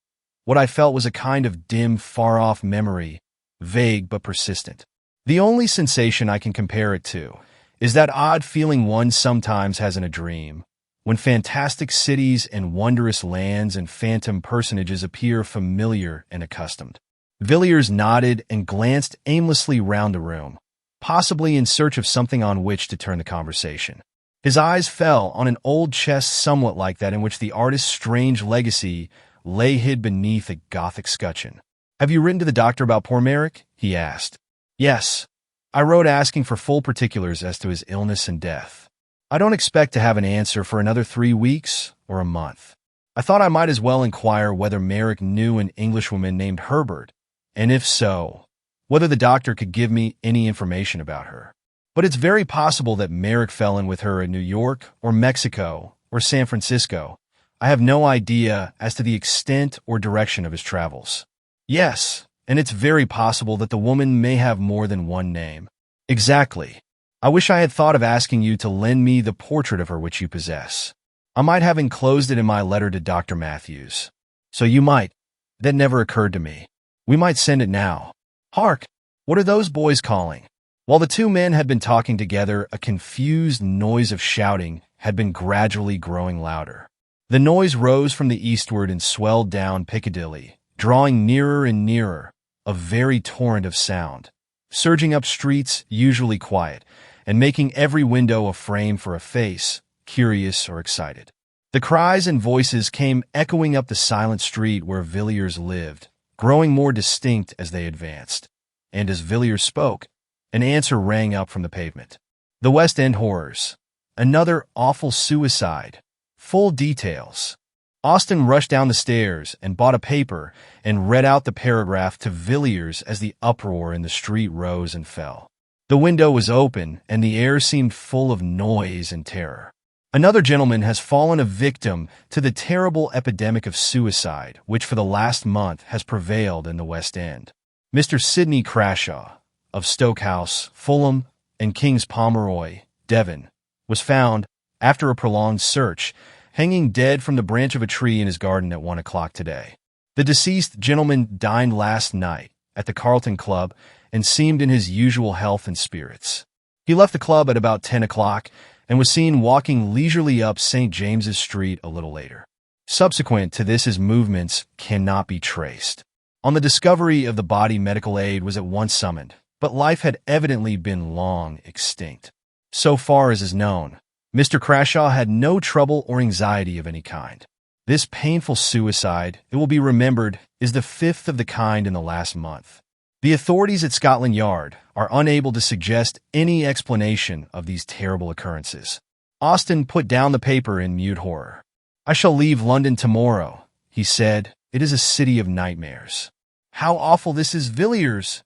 What I felt was a kind of dim, far-off memory, vague but persistent. The only sensation I can compare it to is that odd feeling one sometimes has in a dream, when fantastic cities and wondrous lands and phantom personages appear familiar and accustomed. Villiers nodded and glanced aimlessly round the room, possibly in search of something on which to turn the conversation. His eyes fell on an old chest somewhat like that in which the artist's strange legacy lay hid beneath a Gothic scutcheon. "Have you written to the doctor about poor Merrick?" he asked. "Yes. I wrote asking for full particulars as to his illness and death. I don't expect to have an answer for another 3 weeks or a month. I thought I might as well inquire whether Merrick knew an Englishwoman named Herbert, and if so, whether the doctor could give me any information about her. But it's very possible that Merrick fell in with her in New York or Mexico or San Francisco. I have no idea as to the extent or direction of his travels. Yes, and it's very possible that the woman may have more than one name." "Exactly. I wish I had thought of asking you to lend me the portrait of her which you possess. I might have enclosed it in my letter to Dr. Matthews. So you might. That never occurred to me. We might send it now. Hark! What are those boys calling?" While the two men had been talking together, a confused noise of shouting had been gradually growing louder. The noise rose from the eastward and swelled down Piccadilly, drawing nearer and nearer, a very torrent of sound, surging up streets usually quiet, and making every window a frame for a face, curious or excited. The cries and voices came echoing up the silent street where Villiers lived, growing more distinct as they advanced. And as Villiers spoke, an answer rang up from the pavement. "The West End horrors. Another awful suicide. Full details." Austen rushed down the stairs and bought a paper and read out the paragraph to Villiers as the uproar in the street rose and fell. The window was open, and the air seemed full of noise and terror. "Another gentleman has fallen a victim to the terrible epidemic of suicide which for the last month has prevailed in the West End. Mr. Sidney Crashaw, of Stoke House, Fulham, and King's Pomeroy, Devon, was found, after a prolonged search, hanging dead from the branch of a tree in his garden at 1 o'clock today. The deceased gentleman dined last night at the Carlton Club and seemed in his usual health and spirits. He left the club at about 10 o'clock and was seen walking leisurely up St. James's Street a little later. Subsequent to this his movements cannot be traced. On the discovery of the body medical aid was at once summoned, but life had evidently been long extinct. So far as is known, Mr. Crashaw had no trouble or anxiety of any kind. This painful suicide, it will be remembered, is the 5th of the kind in the last month. The authorities at Scotland Yard are unable to suggest any explanation of these terrible occurrences. Austin put down the paper in mute horror. I shall leave London tomorrow, he said. It is a city of nightmares. How awful this is, Villiers.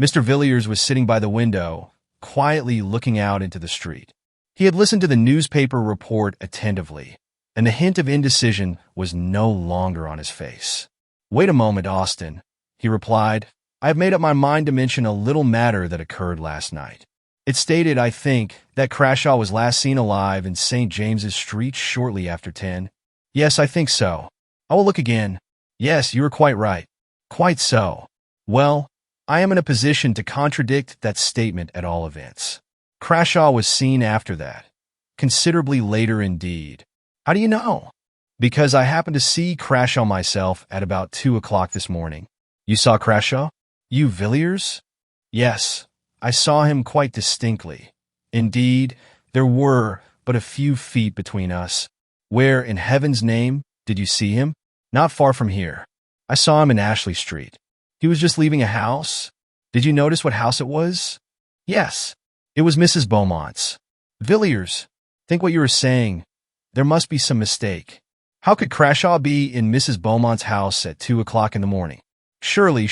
Mr. Villiers was sitting by the window, quietly looking out into the street. He had listened to the newspaper report attentively, and the hint of indecision was no longer on his face. Wait a moment, Austin, he replied. I have made up my mind to mention a little matter that occurred last night. It stated, I think, that Crashaw was last seen alive in St. James's Street shortly after 10. Yes, I think so. I will look again. Yes, you are quite right. Quite so. Well, I am in a position to contradict that statement at all events. Crashaw was seen after that. Considerably later indeed. How do you know? Because I happened to see Crashaw myself at about 2 o'clock this morning. You saw Crashaw? You, Villiers? Yes, I saw him quite distinctly. Indeed, there were but a few feet between us. Where, in heaven's name, did you see him? Not far from here. I saw him in Ashley Street. He was just leaving a house. Did you notice what house it was? Yes, it was Mrs. Beaumont's. Villiers, think what you were saying. There must be some mistake. How could Crashaw be in Mrs. Beaumont's house at 2 o'clock in the morning? Surely,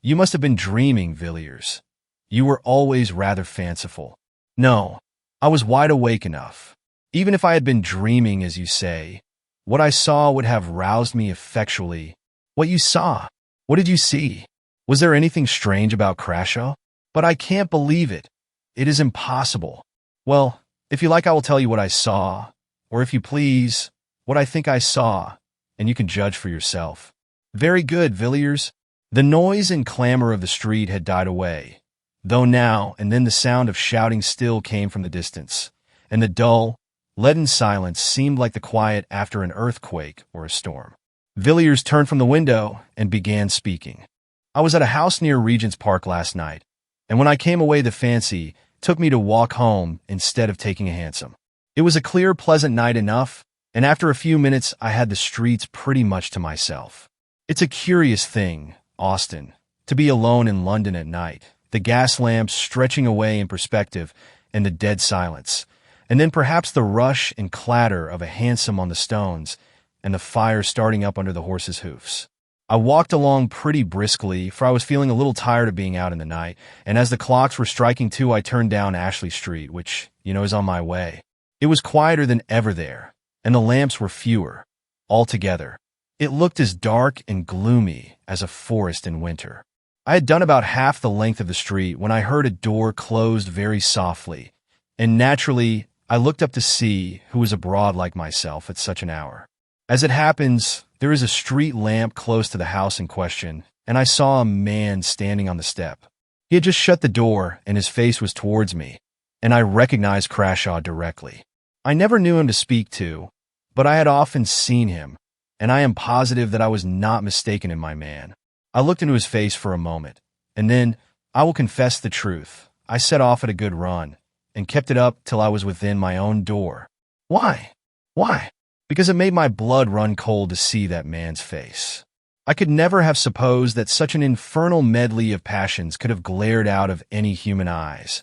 you must have been dreaming, Villiers. You were always rather fanciful. No, I was wide awake enough. Even if I had been dreaming, as you say, what I saw would have roused me effectually. What you saw? What did you see? Was there anything strange about Crashaw? But I can't believe it. It is impossible. Well, if you like, I will tell you what I saw, or if you please, what I think I saw, and you can judge for yourself. Very good, Villiers. The noise and clamor of the street had died away, though now and then the sound of shouting still came from the distance, and the dull, leaden silence seemed like the quiet after an earthquake or a storm. Villiers turned from the window and began speaking. I was at a house near Regent's Park last night, and when I came away the fancy took me to walk home instead of taking a hansom. It was a clear, pleasant night enough, and after a few minutes I had the streets pretty much to myself. It's a curious thing, Austin, to be alone in London at night, the gas lamps stretching away in perspective and the dead silence, and then perhaps the rush and clatter of a hansom on the stones and the fire starting up under the horses' hoofs. I walked along pretty briskly, for I was feeling a little tired of being out in the night, and as the clocks were striking 2, I turned down Ashley Street, which, is on my way. It was quieter than ever there, and the lamps were fewer. Altogether, it looked as dark and gloomy as a forest in winter. I had done about half the length of the street when I heard a door closed very softly, and naturally I looked up to see who was abroad like myself at such an hour. As it happens, there is a street lamp close to the house in question, and I saw a man standing on the step. He had just shut the door, and his face was towards me, and I recognized Crashaw directly. I never knew him to speak to, but I had often seen him, and I am positive that I was not mistaken in my man. I looked into his face for a moment, and then, I will confess the truth, I set off at a good run, and kept it up till I was within my own door. Why? Why? Because it made my blood run cold to see that man's face. I could never have supposed that such an infernal medley of passions could have glared out of any human eyes.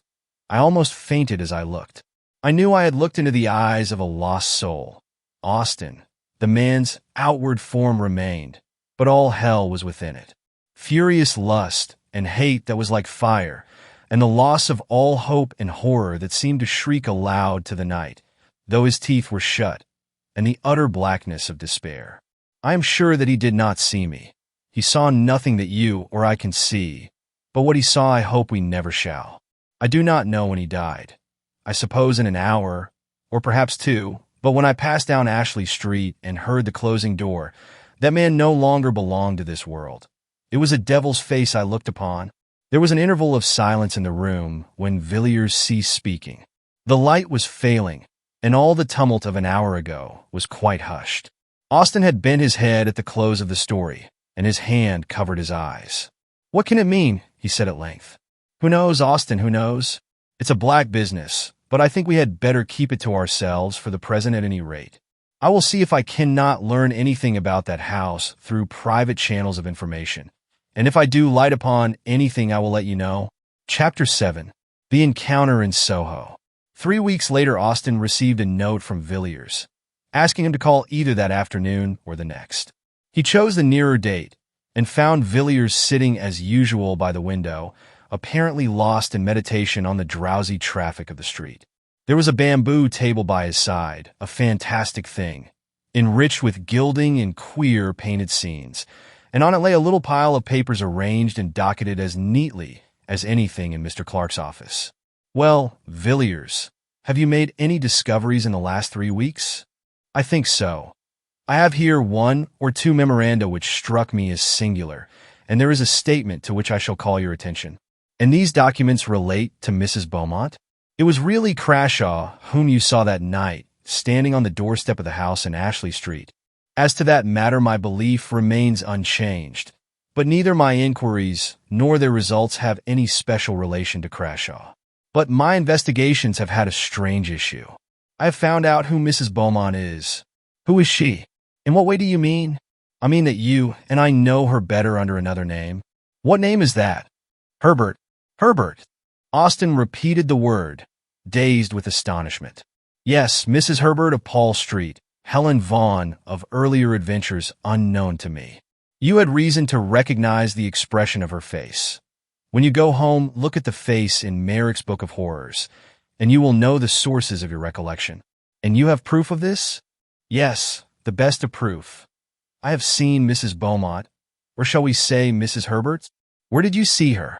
I almost fainted as I looked. I knew I had looked into the eyes of a lost soul. Austin, the man's outward form remained, but all hell was within it. Furious lust and hate that was like fire, and the loss of all hope and horror that seemed to shriek aloud to the night, though his teeth were shut, and the utter blackness of despair. I am sure that he did not see me. He saw nothing that you or I can see, but what he saw I hope we never shall. I do not know when he died. I suppose in an hour, or perhaps 2, but when I passed down Ashley Street and heard the closing door, that man no longer belonged to this world. It was a devil's face I looked upon. There was an interval of silence in the room when Villiers ceased speaking. The light was failing, and all the tumult of an hour ago was quite hushed. Austin had bent his head at the close of the story, and his hand covered his eyes. "What can it mean?" he said at length. "Who knows, Austin, who knows? It's a black business, but I think we had better keep it to ourselves for the present at any rate. I will see if I cannot learn anything about that house through private channels of information, And if I do light upon anything, I will let you know. Chapter 7. The Encounter in Soho. 3 weeks later, Austin received a note from Villiers, asking him to call either that afternoon or the next. He chose the nearer date and found Villiers sitting as usual by the window, apparently lost in meditation on the drowsy traffic of the street. There was a bamboo table by his side, a fantastic thing, enriched with gilding and queer painted scenes, and on it lay a little pile of papers arranged and docketed as neatly as anything in Mr. Clark's office. "Well, Villiers, have you made any discoveries in the last 3 weeks?" "I think so. I have here 1 or 2 memoranda which struck me as singular, and there is a statement to which I shall call your attention." "And these documents relate to Mrs. Beaumont?" "It was really Crashaw whom you saw that night, standing on the doorstep of the house in Ashley Street. As to that matter, my belief remains unchanged, but neither my inquiries nor their results have any special relation to Crashaw. But my investigations have had a strange issue. I have found out who Mrs. Beaumont is." "Who is she? In what way do you mean?" "I mean that you and I know her better under another name." "What name is that?" "Herbert." "Herbert." Austin repeated the word, dazed with astonishment. "Yes, Mrs. Herbert of Paul Street, Helen Vaughan of earlier adventures unknown to me." "You had reason to recognize the expression of her face. When you go home, look at the face in Merrick's Book of Horrors, and you will know the sources of your recollection." "And you have proof of this?" "Yes, the best of proof. I have seen Mrs. Beaumont, or shall we say Mrs. Herbert?" "Where did you see her?"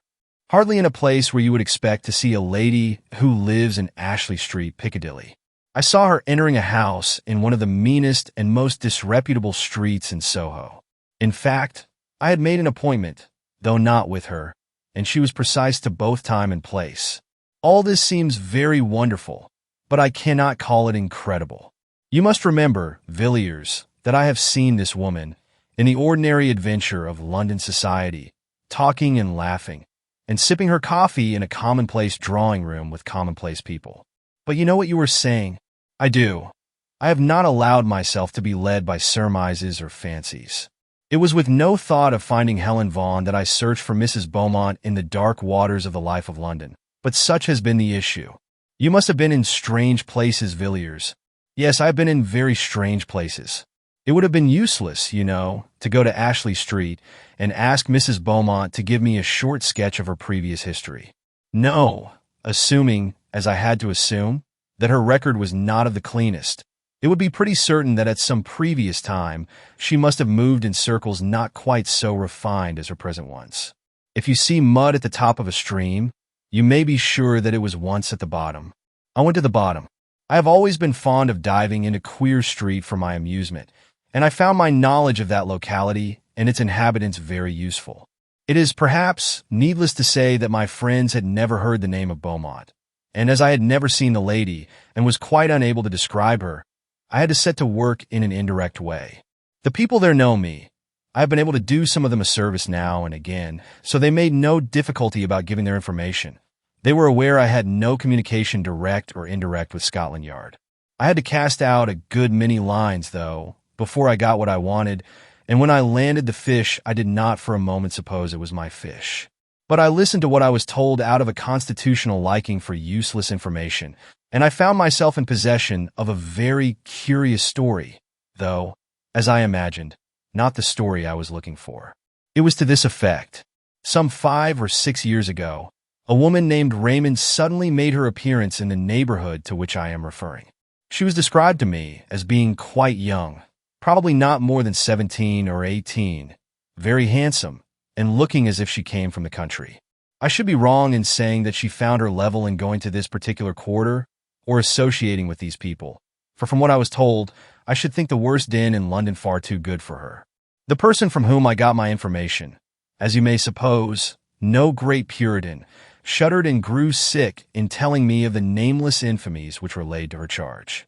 "Hardly in a place where you would expect to see a lady who lives in Ashley Street, Piccadilly. I saw her entering a house in one of the meanest and most disreputable streets in Soho. In fact, I had made an appointment, though not with her, and she was precise to both time and place. All this seems very wonderful, but I cannot call it incredible. You must remember, Villiers, that I have seen this woman, in the ordinary adventure of London society, talking and laughing, and sipping her coffee in a commonplace drawing-room with commonplace people. But you know what you were saying?" "I do. I have not allowed myself to be led by surmises or fancies. It was with no thought of finding Helen Vaughan that I searched for Mrs. Beaumont in the dark waters of the life of London. But such has been the issue. You must have been in strange places, Villiers." "Yes, I have been in very strange places. It would have been useless, you know, to go to Ashley Street and ask Mrs. Beaumont to give me a short sketch of her previous history. No, assuming, as I had to assume, that her record was not of the cleanest. It would be pretty certain that at some previous time she must have moved in circles not quite so refined as her present ones. If you see mud at the top of a stream, you may be sure that it was once at the bottom. I went to the bottom. I have always been fond of diving into Queer Street for my amusement, and I found my knowledge of that locality and its inhabitants very useful. It is perhaps needless to say that my friends had never heard the name of Beaumont, and as I had never seen the lady and was quite unable to describe her, I had to set to work in an indirect way. The people there know me. I have been able to do some of them a service now and again, so they made no difficulty about giving their information. They were aware I had no communication direct or indirect with Scotland Yard. I had to cast out a good many lines, though, before I got what I wanted, and when I landed the fish, I did not for a moment suppose it was my fish. But I listened to what I was told out of a constitutional liking for useless information, and I found myself in possession of a very curious story, though, as I imagined, not the story I was looking for. It was to this effect. Some 5 or 6 years ago, a woman named Raymond suddenly made her appearance in the neighborhood to which I am referring. She was described to me as being quite young, probably not more than 17 or 18, very handsome, and looking as if she came from the country. I should be wrong in saying that she found her level in going to this particular quarter or associating with these people, for from what I was told, I should think the worst den in London far too good for her. The person from whom I got my information, as you may suppose, no great Puritan, shuddered and grew sick in telling me of the nameless infamies which were laid to her charge.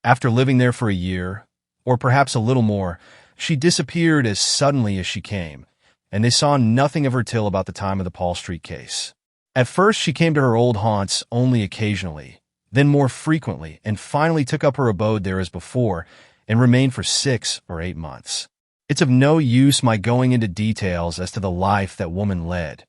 After living there for a year, or perhaps a little more, she disappeared as suddenly as she came, and they saw nothing of her till about the time of the Paul Street case. At first she came to her old haunts only occasionally, then more frequently, and finally took up her abode there as before, and remained for 6 or 8 months. It's of no use my going into details as to the life that woman led.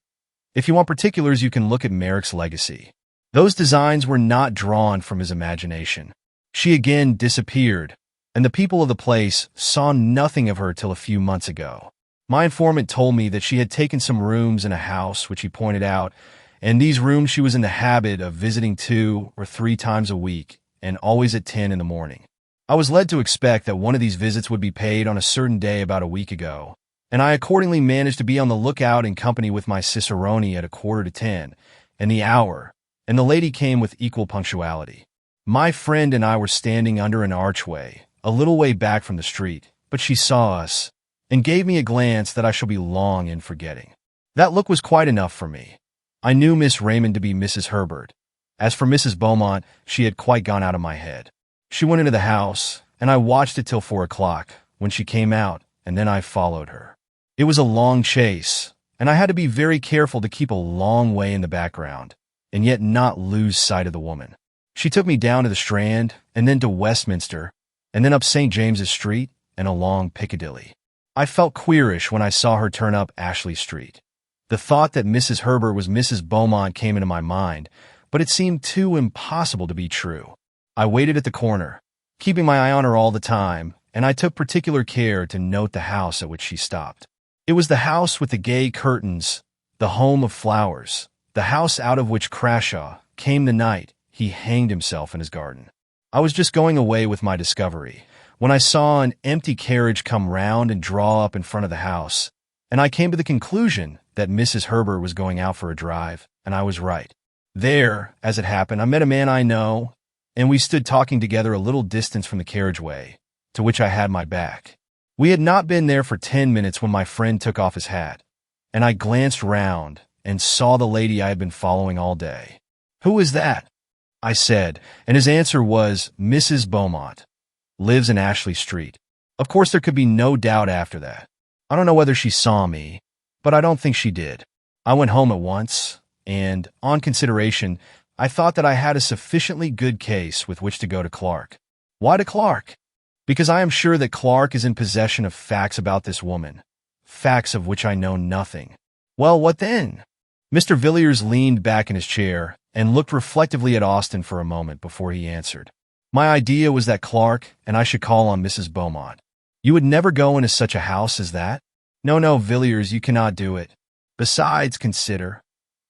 If you want particulars, you can look at Merrick's legacy. Those designs were not drawn from his imagination. She again disappeared, and the people of the place saw nothing of her till a few months ago. My informant told me that she had taken some rooms in a house, which he pointed out, and these rooms she was in the habit of visiting 2 or 3 times a week, and always at 10 in the morning. I was led to expect that one of these visits would be paid on a certain day about a week ago, and I accordingly managed to be on the lookout in company with my cicerone at 9:45, and the hour, and the lady came with equal punctuality. My friend and I were standing under an archway, a little way back from the street, but she saw us, and gave me a glance that I shall be long in forgetting. That look was quite enough for me. I knew Miss Raymond to be Mrs. Herbert. As for Mrs. Beaumont, she had quite gone out of my head. She went into the house, and I watched it till 4 o'clock, when she came out, and then I followed her. It was a long chase, and I had to be very careful to keep a long way in the background, and yet not lose sight of the woman. She took me down to the Strand, and then to Westminster, and then up St. James's Street, and along Piccadilly. I felt queerish when I saw her turn up Ashley Street. The thought that Mrs. Herbert was Mrs. Beaumont came into my mind, but it seemed too impossible to be true. I waited at the corner, keeping my eye on her all the time, and I took particular care to note the house at which she stopped. It was the house with the gay curtains, the home of flowers, the house out of which Crashaw came the night he hanged himself in his garden. I was just going away with my discovery, when I saw an empty carriage come round and draw up in front of the house, and I came to the conclusion that Mrs. Herbert was going out for a drive, and I was right. There, as it happened, I met a man I know, and we stood talking together a little distance from the carriageway, to which I had my back. We had not been there for 10 minutes when my friend took off his hat, and I glanced round and saw the lady I had been following all day. "Who is that?" I said, and his answer was, "Mrs. Beaumont. Lives in Ashley Street." Of course, there could be no doubt after that. I don't know whether she saw me, but I don't think she did. I went home at once, and, on consideration, I thought that I had a sufficiently good case with which to go to Clark. Why to Clark? Because I am sure that Clark is in possession of facts about this woman, facts of which I know nothing. Well, what then? Mr. Villiers leaned back in his chair and looked reflectively at Austin for a moment before he answered. My idea was that Clark and I should call on Mrs. Beaumont. You would never go into such a house as that? No, Villiers, you cannot do it. Besides, consider.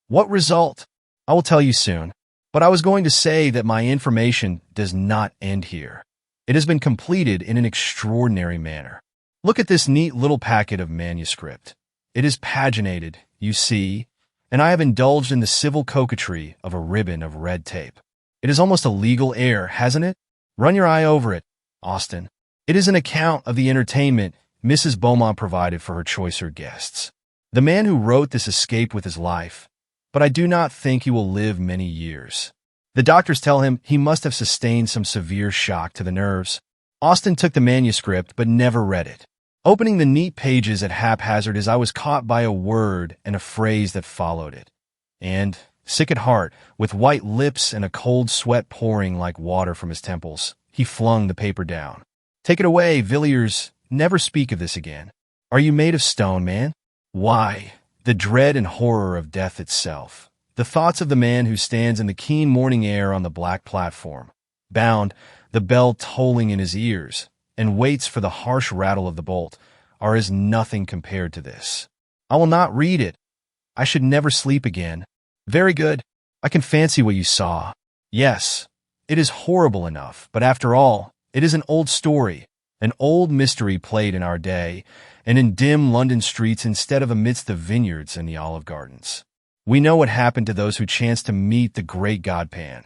What result? I will tell you soon. But I was going to say that my information does not end here. It has been completed in an extraordinary manner. Look at this neat little packet of manuscript. It is paginated, you see, and I have indulged in the civil coquetry of a ribbon of red tape. It is almost a legal air, hasn't it? Run your eye over it, Austin. It is an account of the entertainment Mrs. Beaumont provided for her choicer guests. The man who wrote this escaped with his life, but I do not think he will live many years. The doctors tell him he must have sustained some severe shock to the nerves. Austin took the manuscript but never read it. Opening the neat pages at haphazard as I was caught by a word and a phrase that followed it. And, sick at heart, with white lips and a cold sweat pouring like water from his temples, he flung the paper down. Take it away, Villiers. Never speak of this again. Are you made of stone, man? Why, the dread and horror of death itself. The thoughts of the man who stands in the keen morning air on the black platform, bound, the bell tolling in his ears, and waits for the harsh rattle of the bolt, are as nothing compared to this. I will not read it. I should never sleep again. Very good. I can fancy what you saw. Yes, it is horrible enough, but after all, it is an old story, an old mystery played in our day, and in dim London streets instead of amidst the vineyards and the olive gardens. We know what happened to those who chanced to meet the great Godpan,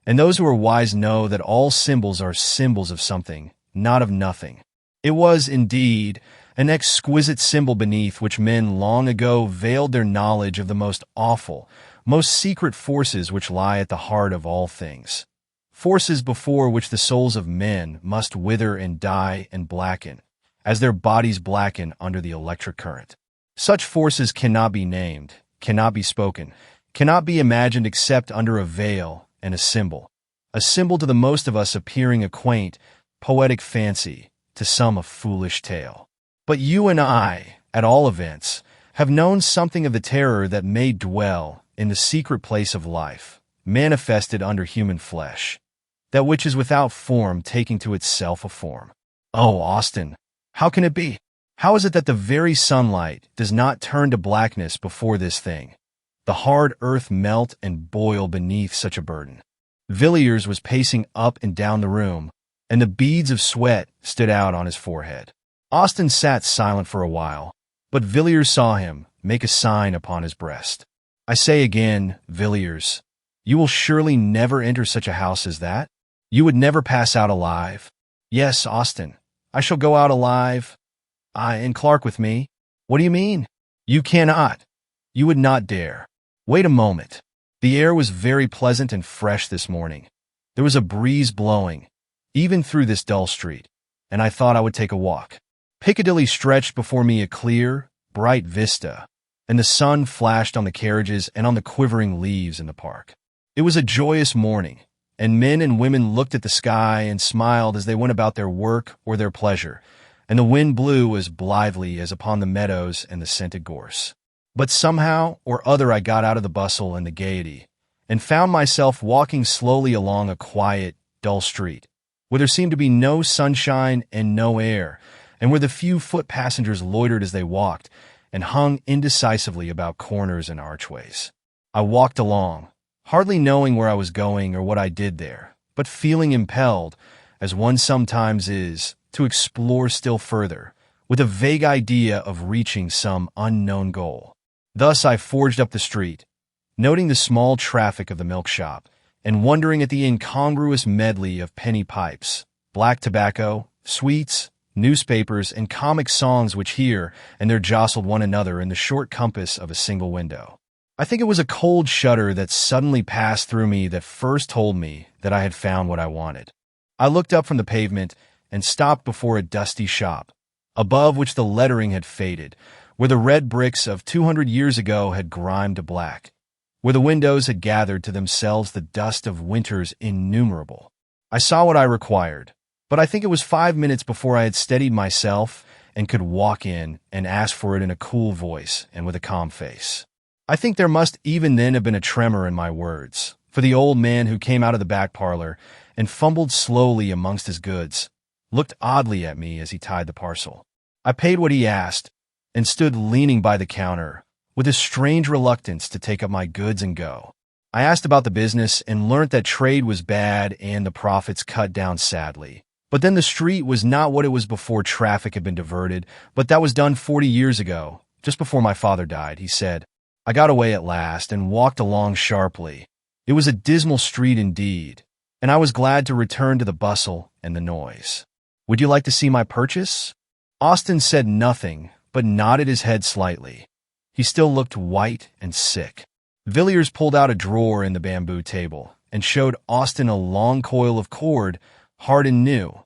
and those who are wise know that all symbols are symbols of something, not of nothing. It was, indeed, an exquisite symbol beneath which men long ago veiled their knowledge of the most awful, most secret forces which lie at the heart of all things. Forces before which the souls of men must wither and die and blacken, as their bodies blacken under the electric current. Such forces cannot be named, cannot be spoken, cannot be imagined except under a veil and a symbol to the most of us appearing a quaint, poetic fancy, to some a foolish tale. But you and I, at all events, have known something of the terror that may dwell in the secret place of life, manifested under human flesh, that which is without form taking to itself a form. Oh, Austin, how can it be? How is it that the very sunlight does not turn to blackness before this thing, the hard earth melt and boil beneath such a burden? Villiers was pacing up and down the room, and the beads of sweat stood out on his forehead. Austin sat silent for a while, but Villiers saw him make a sign upon his breast. I say again, Villiers, you will surely never enter such a house as that? You would never pass out alive? Yes, Austin, I shall go out alive. And Clark with me? What do you mean? You cannot. You would not dare. Wait a moment. The air was very pleasant and fresh this morning. There was a breeze blowing, even through this dull street, and I thought I would take a walk. Piccadilly stretched before me a clear, bright vista, and the sun flashed on the carriages and on the quivering leaves in the park. It was a joyous morning, and men and women looked at the sky and smiled as they went about their work or their pleasure, and the wind blew as blithely as upon the meadows and the scented gorse. But somehow or other I got out of the bustle and the gaiety, and found myself walking slowly along a quiet, dull street, where there seemed to be no sunshine and no air, and where the few foot passengers loitered as they walked, and hung indecisively about corners and archways. I walked along, hardly knowing where I was going or what I did there, but feeling impelled, as one sometimes is, to explore still further, with a vague idea of reaching some unknown goal. Thus I forged up the street, noting the small traffic of the milk shop, and wondering at the incongruous medley of penny pipes, black tobacco, sweets, newspapers, and comic songs which here and there jostled one another in the short compass of a single window. I think it was a cold shudder that suddenly passed through me that first told me that I had found what I wanted. I looked up from the pavement and stopped before a dusty shop, above which the lettering had faded, where the red bricks of 200 years ago had grimed to black, where the windows had gathered to themselves the dust of winters innumerable. I saw what I required, but I think it was 5 minutes before I had steadied myself and could walk in and ask for it in a cool voice and with a calm face. I think there must even then have been a tremor in my words, for the old man who came out of the back parlor and fumbled slowly amongst his goods looked oddly at me as he tied the parcel. I paid what he asked and stood leaning by the counter with a strange reluctance to take up my goods and go. I asked about the business and learnt that trade was bad and the profits cut down sadly. But then the street was not what it was before traffic had been diverted, but that was done 40 years ago, just before my father died, he said. I got away at last and walked along sharply. It was a dismal street indeed, and I was glad to return to the bustle and the noise. Would you like to see my purchase? Austin said nothing, but nodded his head slightly. He still looked white and sick. Villiers pulled out a drawer in the bamboo table and showed Austin a long coil of cord, hard and new,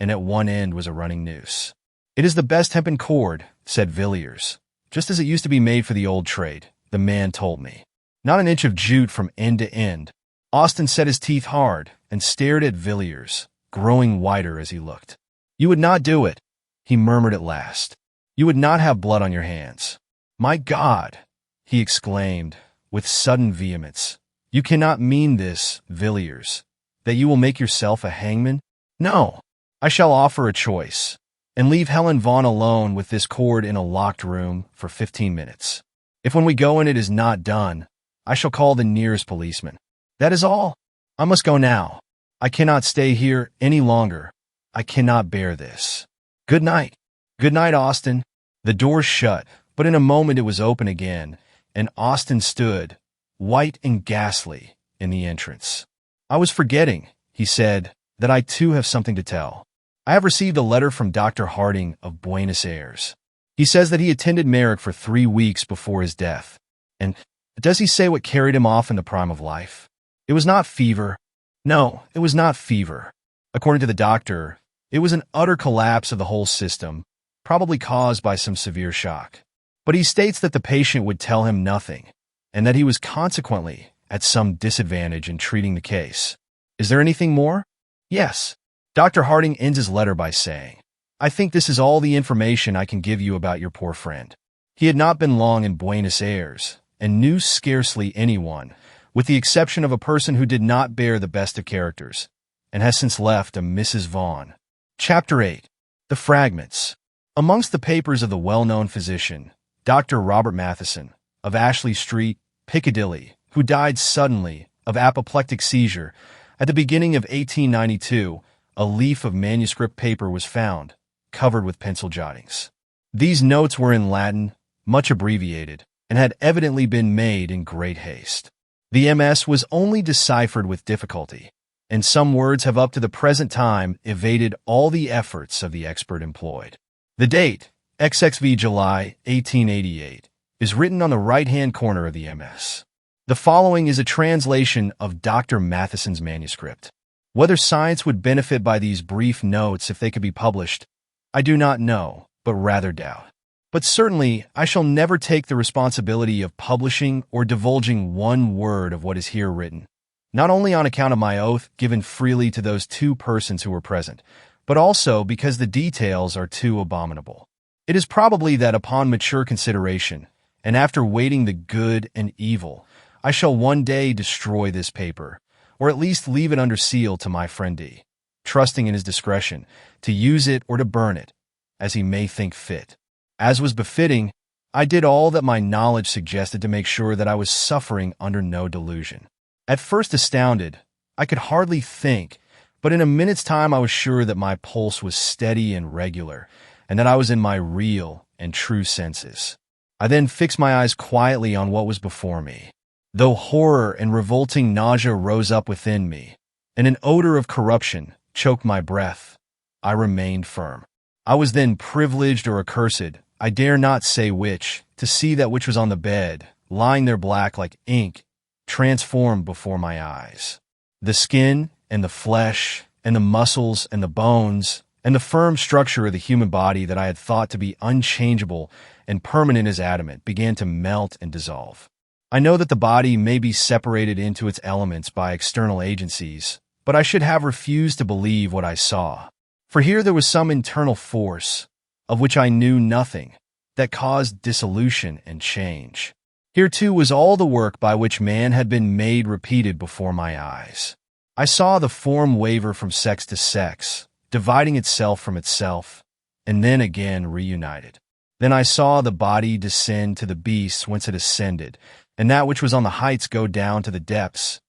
and at one end was a running noose. It is the best hempen cord, said Villiers, just as it used to be made for the old trade, the man told me. Not an inch of jute from end to end. Austin set his teeth hard and stared at Villiers, growing whiter as he looked. You would not do it, he murmured at last. You would not have blood on your hands. My God, he exclaimed with sudden vehemence. You cannot mean this, Villiers, that you will make yourself a hangman? No, I shall offer a choice, and leave Helen Vaughn alone with this cord in a locked room for 15 minutes. If when we go and it is not done, I shall call the nearest policeman. That is all. I must go now. I cannot stay here any longer. I cannot bear this. Good night. Good night, Austin. The door shut, but in a moment it was open again, and Austin stood, white and ghastly, in the entrance. I was forgetting, he said, that I too have something to tell. I have received a letter from Dr. Harding of Buenos Aires. He says that he attended Merrick for 3 weeks before his death. And does he say what carried him off in the prime of life? It was not fever. No, it was not fever. According to the doctor, it was an utter collapse of the whole system, probably caused by some severe shock. But he states that the patient would tell him nothing, and that he was consequently at some disadvantage in treating the case. Is there anything more? Yes. Dr. Harding ends his letter by saying, I think this is all the information I can give you about your poor friend. He had not been long in Buenos Aires, and knew scarcely anyone, with the exception of a person who did not bear the best of characters, and has since left a Mrs. Vaughn. Chapter 8. The Fragments. Amongst the papers of the well-known physician, Dr. Robert Matheson, of Ashley Street, Piccadilly, who died suddenly of apoplectic seizure at the beginning of 1892, a leaf of manuscript paper was found, covered with pencil jottings. These notes were in Latin, much abbreviated, and had evidently been made in great haste. The MS was only deciphered with difficulty, and some words have up to the present time evaded all the efforts of the expert employed. The date, XXV July 1888, is written on the right-hand corner of the MS. The following is a translation of Dr. Matheson's manuscript. Whether science would benefit by these brief notes if they could be published, I do not know, but rather doubt. But certainly, I shall never take the responsibility of publishing or divulging one word of what is here written, not only on account of my oath given freely to those two persons who were present, but also because the details are too abominable. It is probably that upon mature consideration, and after weighing the good and evil, I shall one day destroy this paper, or at least leave it under seal to my friend D, trusting in his discretion to use it or to burn it, as he may think fit. As was befitting, I did all that my knowledge suggested to make sure that I was suffering under no delusion. At first astounded, I could hardly think, but in a minute's time I was sure that my pulse was steady and regular, and that I was in my real and true senses. I then fixed my eyes quietly on what was before me. Though horror and revolting nausea rose up within me, and an odor of corruption choked my breath, I remained firm. I was then privileged or accursed, I dare not say which, to see that which was on the bed, lying there black like ink, transformed before my eyes. The skin and the flesh and the muscles and the bones and the firm structure of the human body that I had thought to be unchangeable and permanent as adamant began to melt and dissolve. I know that the body may be separated into its elements by external agencies, but I should have refused to believe what I saw. For here there was some internal force, of which I knew nothing, that caused dissolution and change. Here too was all the work by which man had been made repeated before my eyes. I saw the form waver from sex to sex, dividing itself from itself, and then again reunited. Then I saw the body descend to the beasts whence it ascended, and that which was on the heights go down to the depths,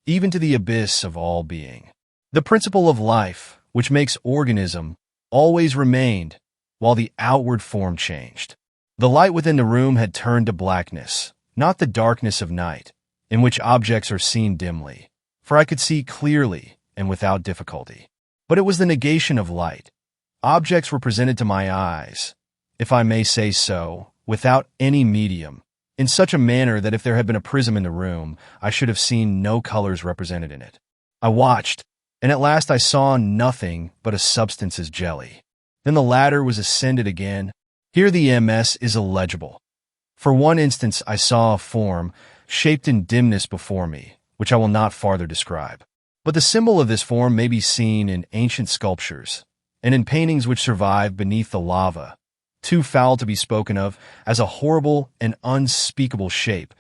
even to the abyss of all being. The principle of life, which makes organism, always remained, while the outward form changed. The light within the room had turned to blackness, not the darkness of night, in which objects are seen dimly, for I could see clearly and without difficulty. But it was the negation of light. Objects were presented to my eyes, if I may say so, without any medium, in such a manner that if there had been a prism in the room, I should have seen no colors represented in it. I watched, and at last I saw nothing but a substance as jelly. Then the ladder was ascended again. Here the MS is illegible. For one instance I saw a form, shaped in dimness before me, which I will not farther describe. But the symbol of this form may be seen in ancient sculptures, and in paintings which survive beneath the lava, too foul to be spoken of, as a horrible and unspeakable shape,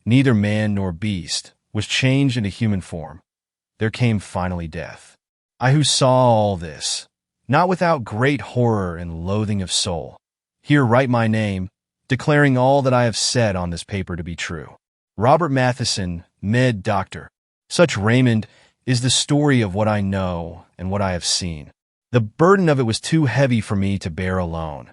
neither man nor beast, was changed into human form. There came finally death. I who saw all this, not without great horror and loathing of soul, here write my name, declaring all that I have said on this paper to be true. Robert Matheson, Med. Doctor. Such, Raymond, is the story of what I know and what I have seen. The burden of it was too heavy for me to bear alone,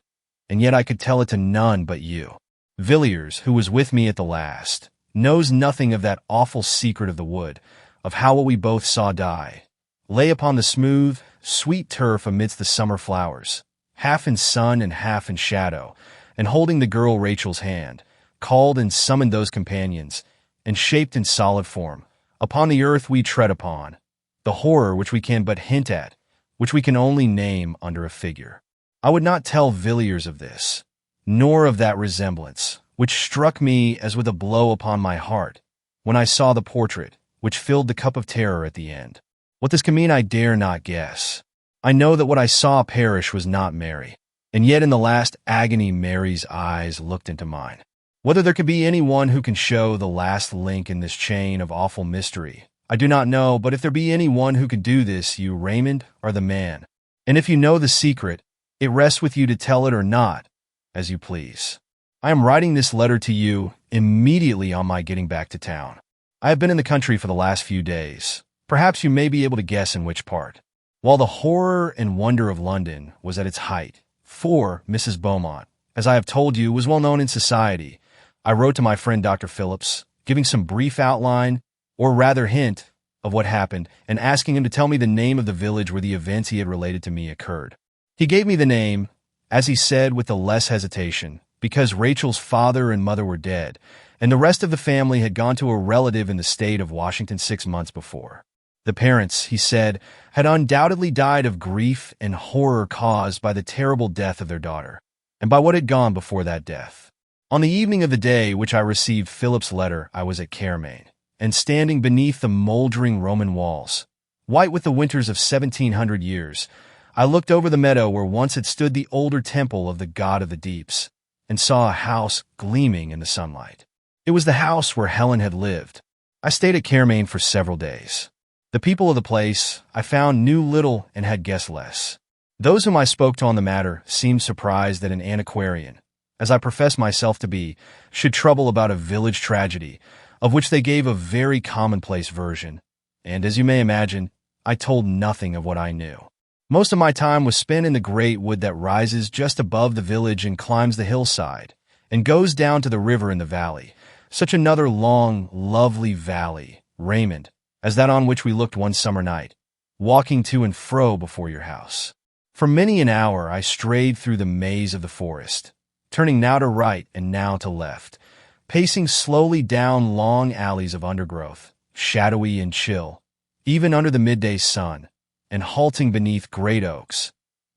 and yet I could tell it to none but you. Villiers, who was with me at the last, knows nothing of that awful secret of the wood, of how what we both saw die, lay upon the smooth, sweet turf amidst the summer flowers, half in sun and half in shadow, and holding the girl Rachel's hand, called and summoned those companions, and shaped in solid form, upon the earth we tread upon, the horror which we can but hint at, which we can only name under a figure. I would not tell Villiers of this, nor of that resemblance, which struck me as with a blow upon my heart, when I saw the portrait, which filled the cup of terror at the end. What this can mean I dare not guess. I know that what I saw perish was not Mary, and yet in the last agony Mary's eyes looked into mine. Whether there could be anyone who can show the last link in this chain of awful mystery, I do not know, but if there be anyone who can do this, you, Raymond, are the man. And if you know the secret, it rests with you to tell it or not, as you please. I am writing this letter to you immediately on my getting back to town. I have been in the country for the last few days. Perhaps you may be able to guess in which part. While the horror and wonder of London was at its height, for Mrs. Beaumont, as I have told you, was well known in society, I wrote to my friend Dr. Phillips, giving some brief outline, or rather hint, of what happened, and asking him to tell me the name of the village where the events he had related to me occurred. He gave me the name, as he said with the less hesitation, because Rachel's father and mother were dead, and the rest of the family had gone to a relative in the state of Washington 6 months before. The parents, he said, had undoubtedly died of grief and horror caused by the terrible death of their daughter, and by what had gone before that death. On the evening of the day which I received Philip's letter, I was at Carmaine, and standing beneath the moldering Roman walls, white with the winters of 1700 years, I looked over the meadow where once had stood the older temple of the god of the deeps, and saw a house gleaming in the sunlight. It was the house where Helen had lived. I stayed at Carmaine for several days. The people of the place I found knew little and had guessed less. Those whom I spoke to on the matter seemed surprised that an antiquarian, as I profess myself to be, should trouble about a village tragedy, of which they gave a very commonplace version, and as you may imagine, I told nothing of what I knew. Most of my time was spent in the great wood that rises just above the village and climbs the hillside, and goes down to the river in the valley, such another long, lovely valley, Raymond, as that on which we looked one summer night, walking to and fro before your house. For many an hour I strayed through the maze of the forest, turning now to right and now to left, pacing slowly down long alleys of undergrowth, shadowy and chill, even under the midday sun, and halting beneath great oaks,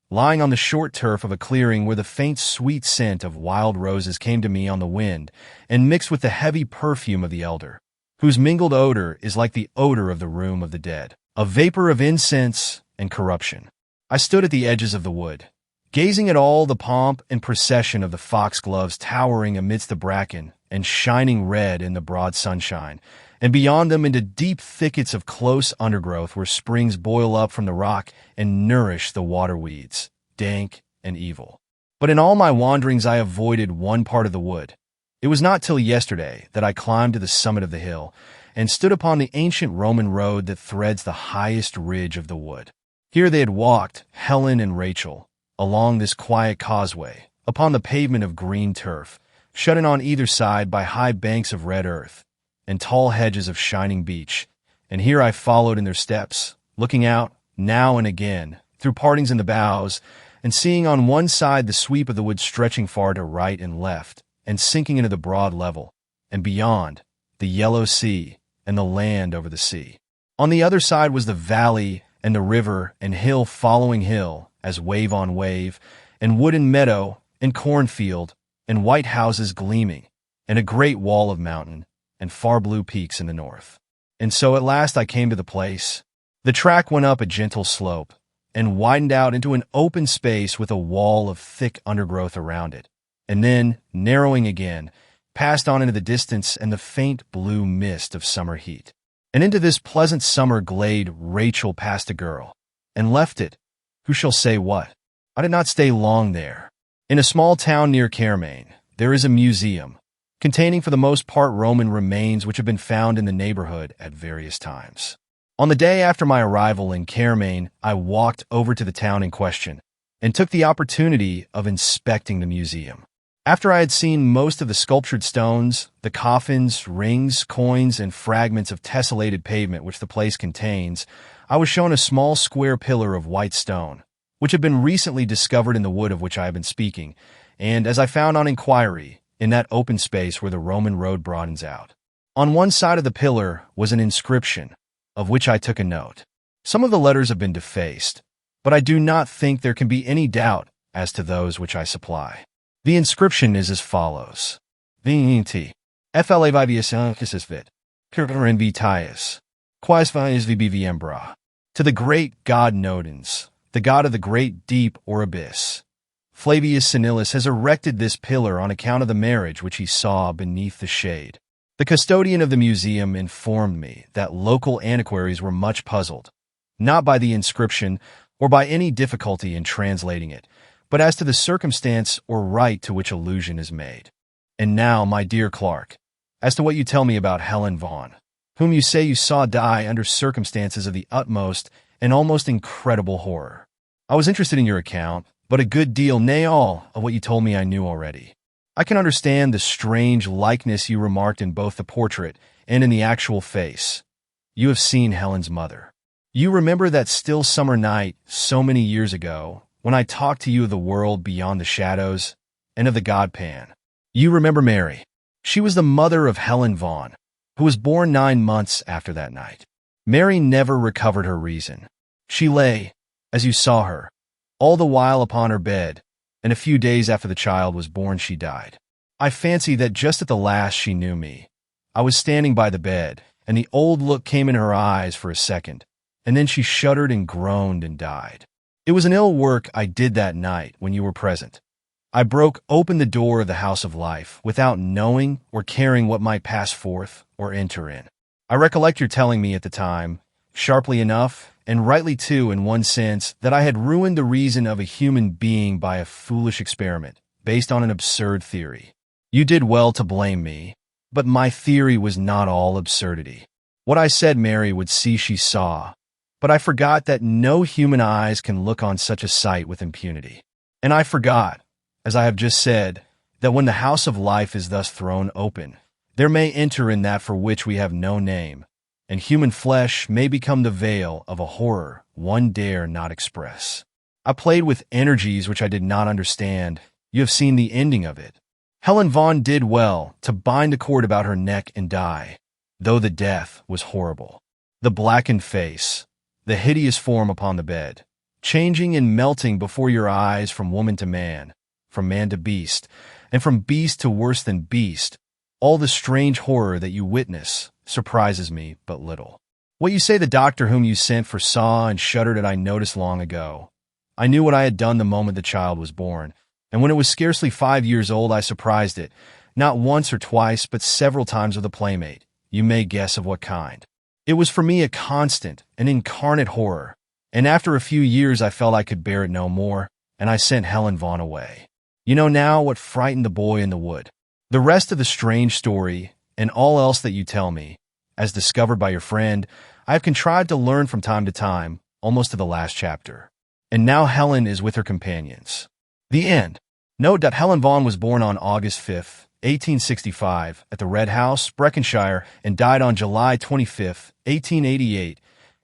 lying on the short turf of a clearing where the faint sweet scent of wild roses came to me on the wind and mixed with the heavy perfume of the elder, whose mingled odor is like the odor of the room of the dead, a vapor of incense and corruption. I stood at the edges of the wood, gazing at all the pomp and procession of the foxgloves towering amidst the bracken and shining red in the broad sunshine, and beyond them into deep thickets of close undergrowth where springs boil up from the rock and nourish the water weeds, dank and evil. But in all my wanderings I avoided one part of the wood. It was not till yesterday that I climbed to the summit of the hill and stood upon the ancient Roman road that threads the highest ridge of the wood. Here they had walked, Helen and Rachel, along this quiet causeway, upon the pavement of green turf, shut in on either side by high banks of red earth and tall hedges of shining beech, and here I followed in their steps, looking out, now and again, through partings in the boughs, and seeing on one side the sweep of the wood stretching far to right and left, and sinking into the broad level, and beyond, the yellow sea and the land over the sea. On the other side was the valley and the river and hill following hill, as wave on wave, and wood and meadow and cornfield, and white houses gleaming, and a great wall of mountain, and far blue peaks in the north. And so at last I came to the place. The track went up a gentle slope, and widened out into an open space with a wall of thick undergrowth around it, and then, narrowing again, passed on into the distance and the faint blue mist of summer heat. And into this pleasant summer glade Rachel passed a girl, and left it, who shall say what? I did not stay long there. In a small town near Carmaine, there is a museum, containing for the most part Roman remains which have been found in the neighborhood at various times. On the day after my arrival in Carmaine, I walked over to the town in question, and took the opportunity of inspecting the museum. After I had seen most of the sculptured stones, the coffins, rings, coins, and fragments of tessellated pavement which the place contains, I was shown a small square pillar of white stone, which had been recently discovered in the wood of which I have been speaking, and, as I found on inquiry, in that open space where the Roman road broadens out. On one side of the pillar was an inscription, of which I took a note. Some of the letters have been defaced, but I do not think there can be any doubt as to those which I supply. The inscription is as follows. Vt. Fla vivius vit. Kirkeren vitius. Quas vias vbvm bra. To the great god Nodens, the god of the great deep or abyss. Flavius Senilis has erected this pillar on account of the marriage which he saw beneath the shade. The custodian of the museum informed me that local antiquaries were much puzzled, not by the inscription or by any difficulty in translating it, but as to the circumstance or rite to which allusion is made. And now, my dear Clark, as to what you tell me about Helen Vaughn, whom you say you saw die under circumstances of the utmost and almost incredible horror. I was interested in your account, but a good deal, nay all, of what you told me I knew already. I can understand the strange likeness you remarked in both the portrait and in the actual face. You have seen Helen's mother. You remember that still summer night so many years ago when I talked to you of the world beyond the shadows and of the god Pan. You remember Mary. She was the mother of Helen Vaughn, who was born 9 months after that night. Mary never recovered her reason. She lay, as you saw her, all the while upon her bed, and a few days after the child was born she died. I fancy that just at the last she knew me. I was standing by the bed, and the old look came in her eyes for a second, and then she shuddered and groaned and died. It was an ill work I did that night when you were present. I broke open the door of the house of life without knowing or caring what might pass forth or enter in. I recollect your telling me at the time, sharply enough, and rightly too in one sense, that I had ruined the reason of a human being by a foolish experiment, based on an absurd theory. You did well to blame me, but my theory was not all absurdity. What I said Mary would see she saw, but I forgot that no human eyes can look on such a sight with impunity. And I forgot, as I have just said, that when the house of life is thus thrown open, there may enter in that for which we have no name, and human flesh may become the veil of a horror one dare not express. I played with energies which I did not understand. You have seen the ending of it. Helen Vaughn did well to bind a cord about her neck and die, though the death was horrible. The blackened face, the hideous form upon the bed, changing and melting before your eyes from woman to man, from man to beast, and from beast to worse than beast, all the strange horror that you witness surprises me but little. What you say the doctor whom you sent for saw and shuddered at I noticed long ago. I knew what I had done the moment the child was born, and when it was scarcely 5 years old I surprised it, not once or twice but several times with a playmate. You may guess of what kind. It was for me a constant, an incarnate horror, and after a few years I felt I could bear it no more, and I sent Helen Vaughn away. You know now what frightened the boy in the wood. The rest of the strange story, and all else that you tell me, as discovered by your friend, I have contrived to learn from time to time, almost to the last chapter. And now Helen is with her companions. The end. Note that Helen Vaughn was born on August 5th, 1865, at the Red House, Breconshire, and died on July 25th, 1888,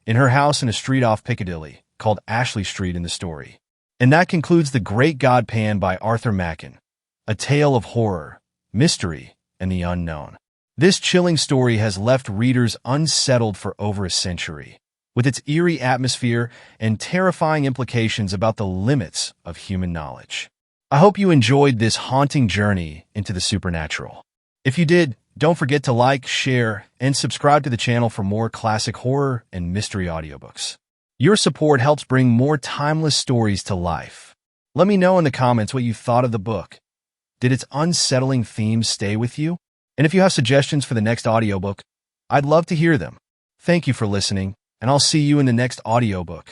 in her house in a street off Piccadilly, called Ashley Street in the story. And that concludes The Great God Pan by Arthur Machen, a tale of horror, mystery, and the unknown. This chilling story has left readers unsettled for over a century, with its eerie atmosphere and terrifying implications about the limits of human knowledge. I hope you enjoyed this haunting journey into the supernatural. If you did, don't forget to like, share, and subscribe to the channel for more classic horror and mystery audiobooks. Your support helps bring more timeless stories to life. Let me know in the comments what you thought of the book. Did its unsettling themes stay with you? And if you have suggestions for the next audiobook, I'd love to hear them. Thank you for listening, and I'll see you in the next audiobook.